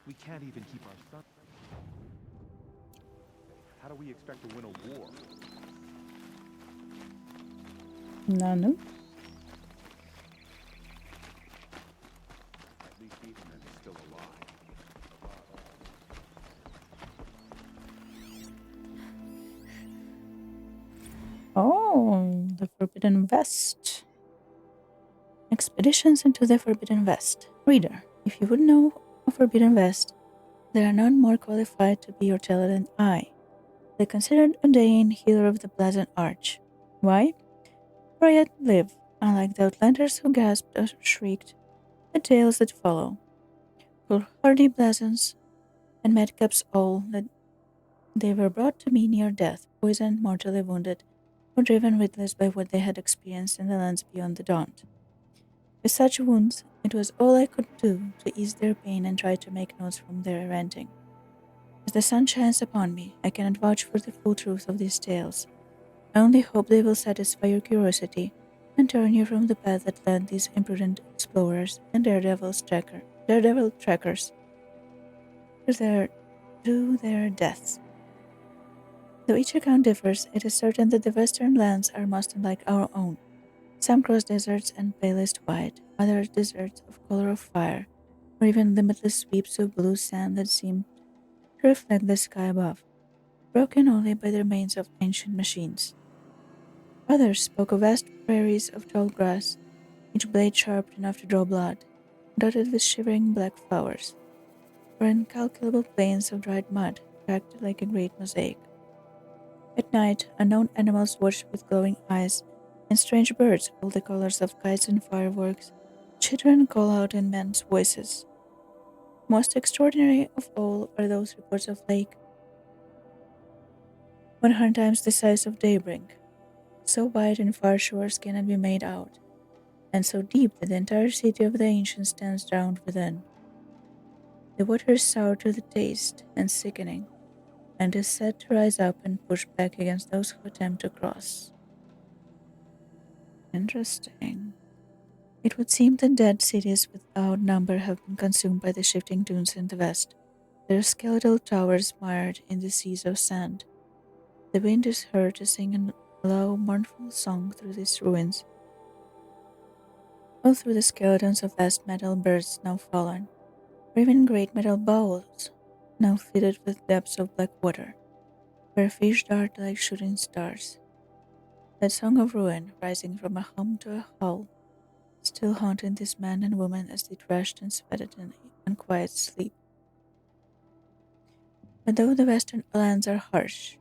Speaker 7: We can't even keep our son. How do we expect to win a war?
Speaker 2: なぬ
Speaker 7: At least Ethan is still alive.
Speaker 2: Oh, the Forbidden West. Expeditions into the Forbidden West. Reader, if you would know of Forbidden West, there are none more qualified to be your teller than I, the considered ordained healer of the Blazon Arch. Why? For I yet live, unlike the outlanders who gasped or shrieked, the tales that follow. For hardy blazons and madcaps all that they were brought to me near death, poisoned, mortally wounded, or driven witless by what they had experienced in the lands beyond the Daunt. With such wounds, it was all I could do to ease their pain and try to make notes from their ranting. As the sun shines upon me, I cannot vouch for the full truth of these tales. I only hope they will satisfy your curiosity and turn you from the path that led these imprudent explorers and daredevil trackers to their deaths. Though each account differs, it is certain that the western lands are most unlike our own. Some cross deserts and palest white, others deserts of color of fire, or even limitless sweeps of blue sand that seem to reflect the sky above, broken only by the remains of ancient machines. Others spoke of vast prairies of tall grass, each blade sharp enough to draw blood, dotted with shivering black flowers, or incalculable plains of dried mud, cracked like a great mosaic. At night, unknown animals watched with glowing eyes, and strange birds, all the colors of kites and fireworks, chitter and call out in men's voices. Most extraordinary of all are those reports of lake 100 times the size of Daybring, so wide and far shores cannot be made out, and so deep that the entire city of the ancients stands drowned within. The water is sour to the taste and sickening, and is said to rise up and push back against those who attempt to cross. Interesting. It would seem that dead cities without number have been consumed by the shifting dunes in the west, their skeletal towers mired in the seas of sand. The wind is heard to sing a low, mournful song through these ruins, all through the skeletons of vast metal birds now fallen, or even great metal bowls now fitted with depths of black water, where fish dart like shooting stars. That song of ruin, rising from a hum to a howl, still haunted this man and woman as they thrashed and sweated in unquiet sleep. But though the western lands are harsh,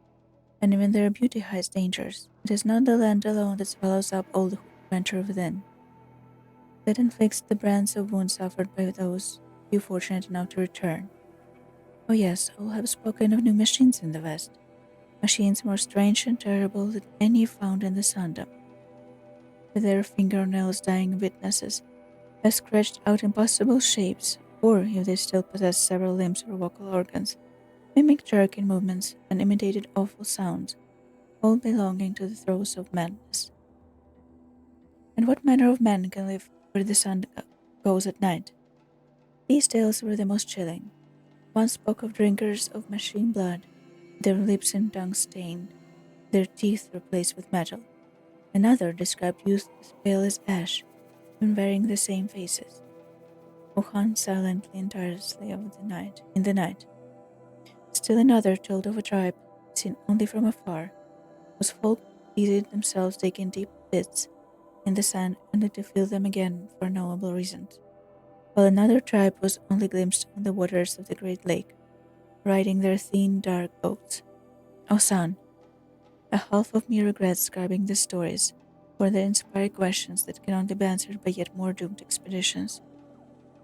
Speaker 2: and even their beauty hides dangers, it is not the land alone that swallows up all who venture within. That inflicts the brands of wounds suffered by those few fortunate enough to return. Oh yes, all have spoken of new machines in the west, machines more strange and terrible than any found in the Sundom. With their fingernails dying witnesses, have scratched out impossible shapes, or, if they still possess several limbs or vocal organs, mimicked jerking movements and imitated awful sounds, all belonging to the throes of madness. And what manner of man can live where the sun goes at night? These tales were the most chilling. One spoke of drinkers of machine blood, their lips and tongues stained, their teeth replaced with metal. Another described youths as pale as ash, even wearing the same faces, who hunt silently and tirelessly in the night. Still another told of a tribe, seen only from afar, whose folk busied themselves digging deep pits in the sand only to fill them again for knowable reasons, while another tribe was only glimpsed on the waters of the great lake, riding their thin, dark boats. O son, a half of me regrets scribing the stories, for they inspire questions that can only be answered by yet more doomed expeditions.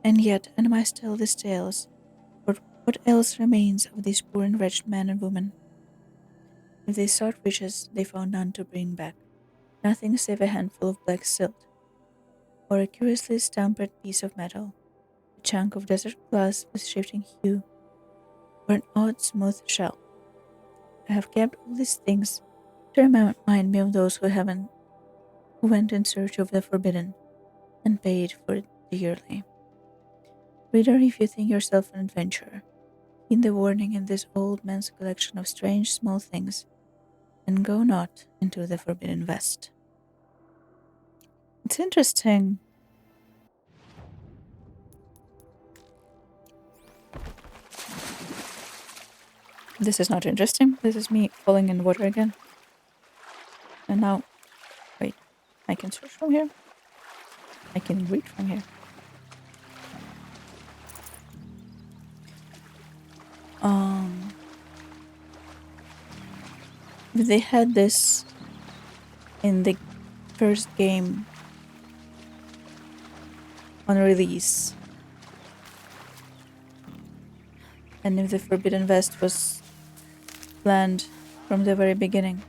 Speaker 2: And yet, and must tell these tales, for what else remains of these poor and wretched men and women? If they sought riches, they found none to bring back, nothing save a handful of black silt, or a curiously stamped piece of metal, chunk of desert glass with shifting hue, or an odd smooth shell. I have kept all these things to remind me of those who went in search of the forbidden and paid for it dearly. Reader, if you think yourself an adventurer, heed the warning in this old man's collection of strange small things, and go not into the forbidden west. It's interesting. This is not interesting. This is me falling in water again. And now, wait, I can search from here? I can read from here. They had this in the first game on release. And if the Forbidden West was planned from the very beginning.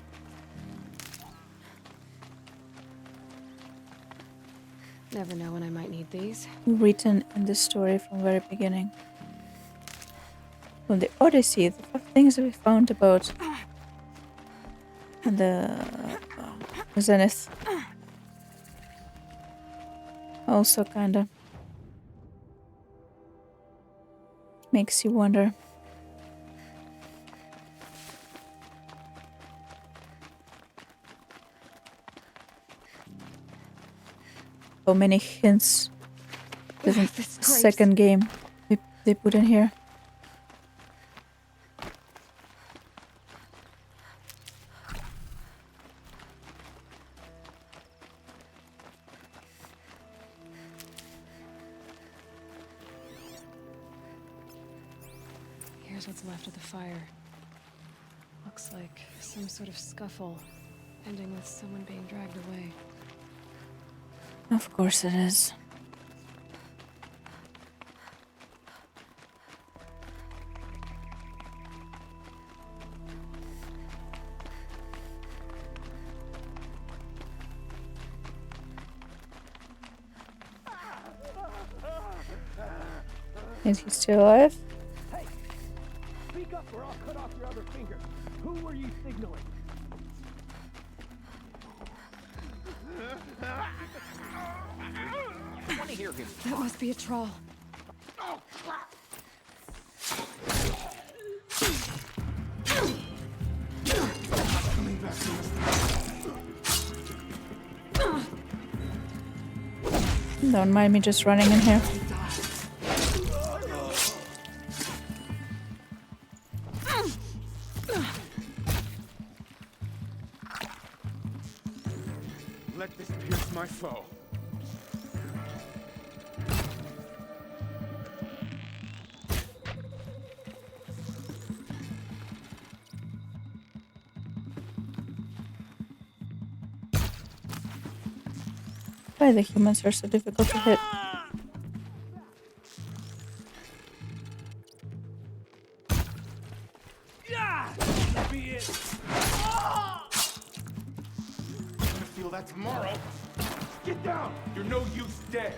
Speaker 1: Never know when I might need these.
Speaker 2: Written in the story from the very beginning. From the Odyssey, the 5 things that we found about the Zenith. Also kinda makes you wonder. How many hints in the second game they put in here.
Speaker 1: Here's what's left of the fire. Looks like some sort of scuffle, ending with someone being dragged away.
Speaker 2: Of course it is. Is he still alive?
Speaker 8: Hey! Speak up or I'll cut off your other finger. Who were you signaling? I want to hear him.
Speaker 1: That must be a troll.
Speaker 2: Don't mind me just running in here.
Speaker 7: Let this pierce my foe.
Speaker 2: Why the humans are so difficult to hit?
Speaker 7: That'll be it. You're gonna feel that tomorrow. Get down! You're no use dead.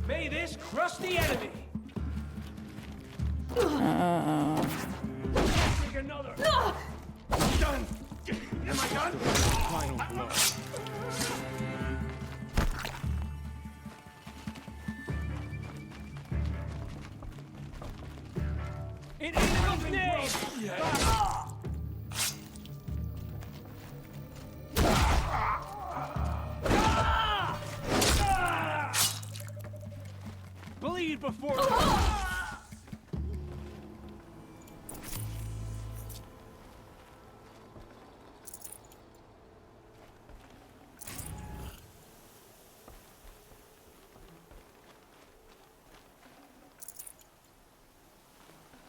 Speaker 7: May this crush the enemy. Take another. Done. Am I done? Final blow. In England's name! Bleed before...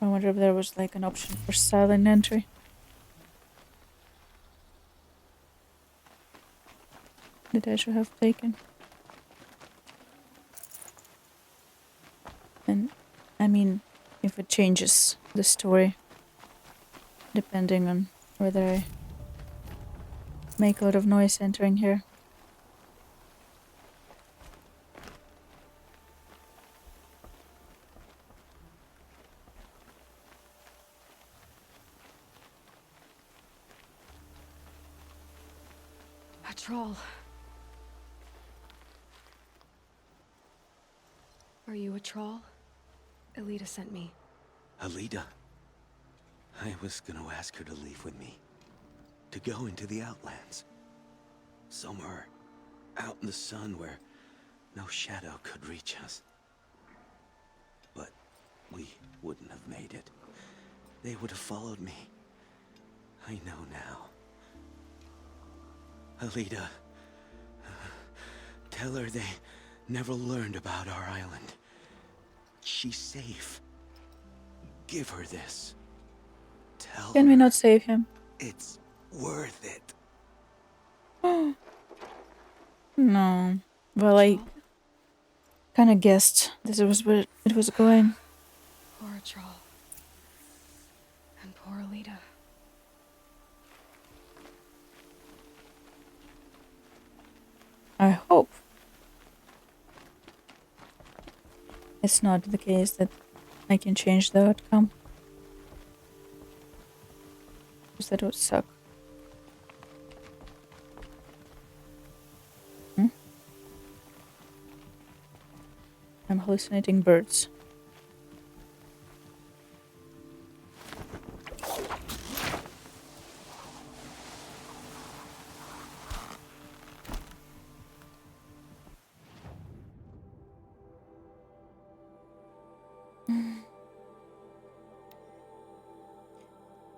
Speaker 2: I wonder if there was like an option for silent entry. That I should have taken. And I mean, if it changes the story, depending on whether I make a lot of noise entering here.
Speaker 1: A troll. Are you a troll? Elita sent me.
Speaker 9: Alita. I was gonna ask her to leave with me. To go into the Outlands. Somewhere out in the sun where no shadow could reach us. But we wouldn't have made it. They would have followed me. I know now. Alita, tell her they never learned about our island. She's safe. Give her this. Tell
Speaker 2: Can we
Speaker 9: her
Speaker 2: not save him?
Speaker 9: it's worth it.
Speaker 2: No. Well, I kind of guessed this was where it was going.
Speaker 1: Poor troll. And poor Elita.
Speaker 2: I hope it's not the case that I can change the outcome. Because that would suck. I'm hallucinating birds.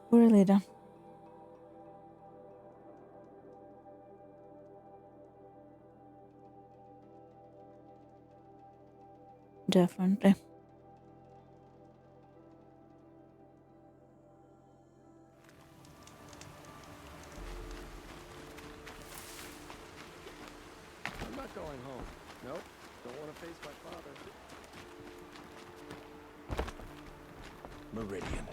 Speaker 2: Poor Lida. Definitely.
Speaker 4: I'm not going home. Nope. Don't want to face my father.
Speaker 7: Meridian.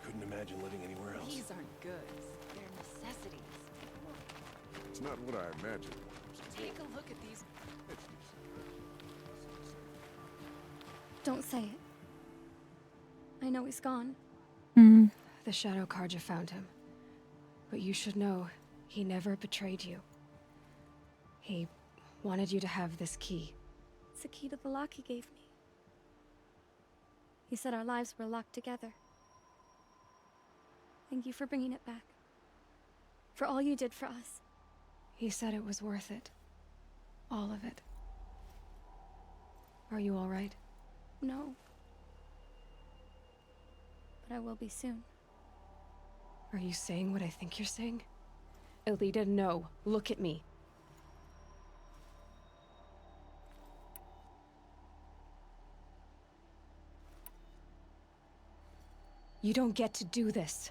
Speaker 7: Couldn't imagine living anywhere else.
Speaker 10: These aren't goods. They're necessities.
Speaker 3: It's not what I imagined.
Speaker 10: Take a look at these.
Speaker 11: Don't say it. I know he's gone.
Speaker 1: The Shadow Karja found him. But you should know, he never betrayed you. He wanted you to have this key.
Speaker 11: It's the key to the lock he gave me. He said our lives were locked together. Thank you for bringing it back. For all you did for us.
Speaker 1: He said it was worth it. All of it. Are you all right?
Speaker 11: No. But I will be soon.
Speaker 1: Are you saying what I think you're saying? Elita, no. Look at me. You don't get to do this.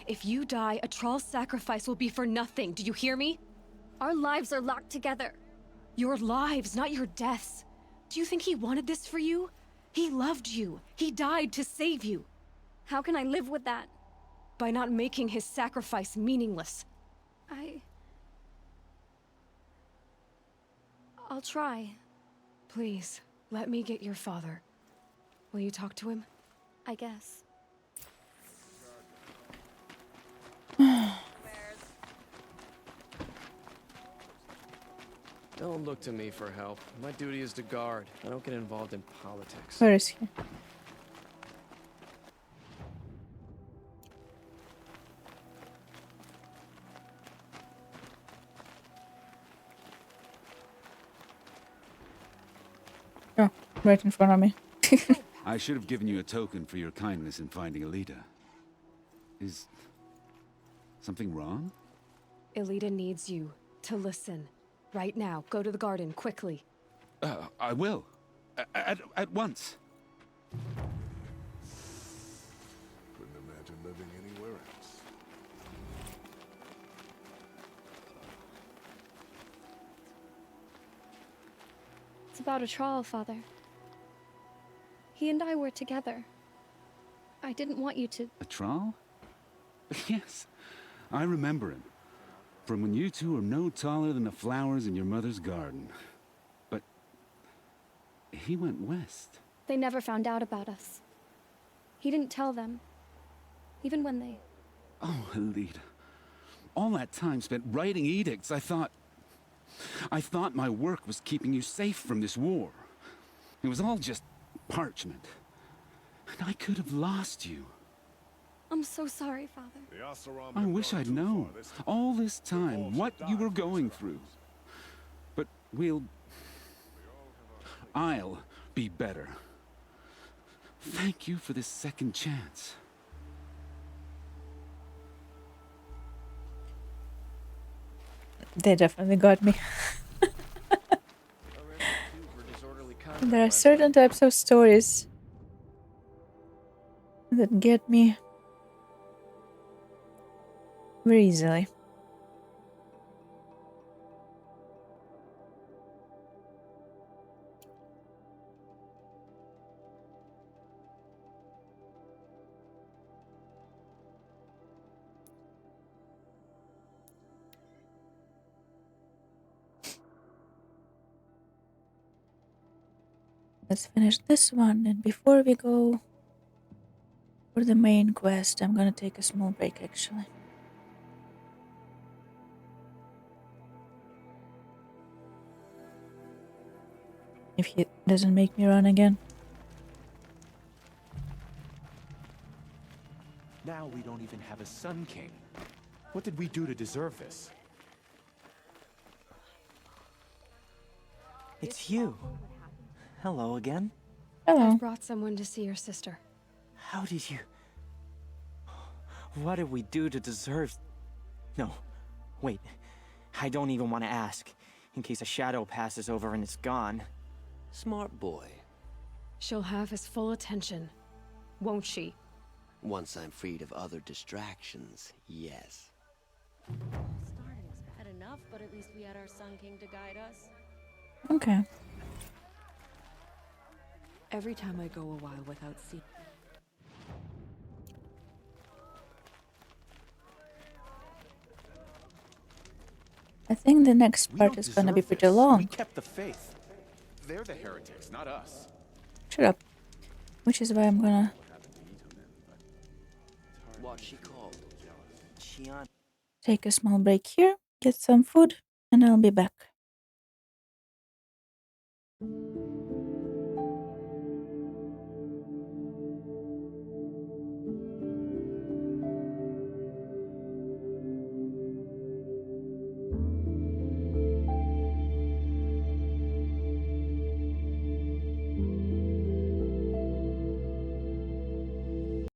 Speaker 1: If you die, a troll's sacrifice will be for nothing. Do you hear me?
Speaker 11: Our lives are locked together.
Speaker 1: Your lives, not your deaths. Do you think he wanted this for you? He loved you. He died to save you.
Speaker 11: How can I live with that?
Speaker 1: By not making his sacrifice meaningless.
Speaker 11: I'll try.
Speaker 1: Please, let me get your father. Will you talk to him?
Speaker 11: I guess.
Speaker 4: Don't look to me for help. My duty is to guard. I don't get involved in politics.
Speaker 2: Where is he? Oh, right in front of me.
Speaker 12: I should have given you a token for your kindness in finding Alita. Is something wrong?
Speaker 1: Elita needs you to listen. Right now. Go to the garden, quickly.
Speaker 12: I will. At once.
Speaker 3: Couldn't imagine living anywhere else.
Speaker 11: It's about a troll, Father. He and I were together. I didn't want you to...
Speaker 12: A troll? Yes, I remember him. From when you two were no taller than the flowers in your mother's garden. But he went west.
Speaker 11: They never found out about us. He didn't tell them. Even when they...
Speaker 12: Oh, Alida. All that time spent writing edicts, I thought my work was keeping you safe from this war. It was all just parchment. And I could have lost you.
Speaker 11: I'm so sorry, Father.
Speaker 12: I wish I'd known all this time what you were going through. But I'll be better. Thank you for this second chance.
Speaker 2: They definitely got me. There are certain types of stories that get me very easily. Let's finish this one, and before we go for the main quest, I'm gonna take a small break actually. If he doesn't make me run again.
Speaker 8: Now we don't even have a Sun King. What did we do to deserve this?
Speaker 13: It's you. Hello again.
Speaker 2: Hello.
Speaker 1: I've brought someone to see your sister.
Speaker 13: How did you... What did we do to deserve... No, wait. I don't even want to ask, in case a shadow passes over and it's gone.
Speaker 6: Smart boy.
Speaker 1: She'll have his full attention, won't she?
Speaker 6: Once I'm freed of other distractions, yes.
Speaker 10: Starting's bad enough, but at least we had our Sun King to guide us.
Speaker 2: Okay.
Speaker 10: Every time I go a while without seeing...
Speaker 2: I think the next part is gonna be pretty long.
Speaker 8: We kept the faith. They're the heretics, not us.
Speaker 2: Shut up. Which is why I'm gonna
Speaker 6: What's she called?
Speaker 13: Xian.
Speaker 2: take a small break here, get some food, and I'll be back.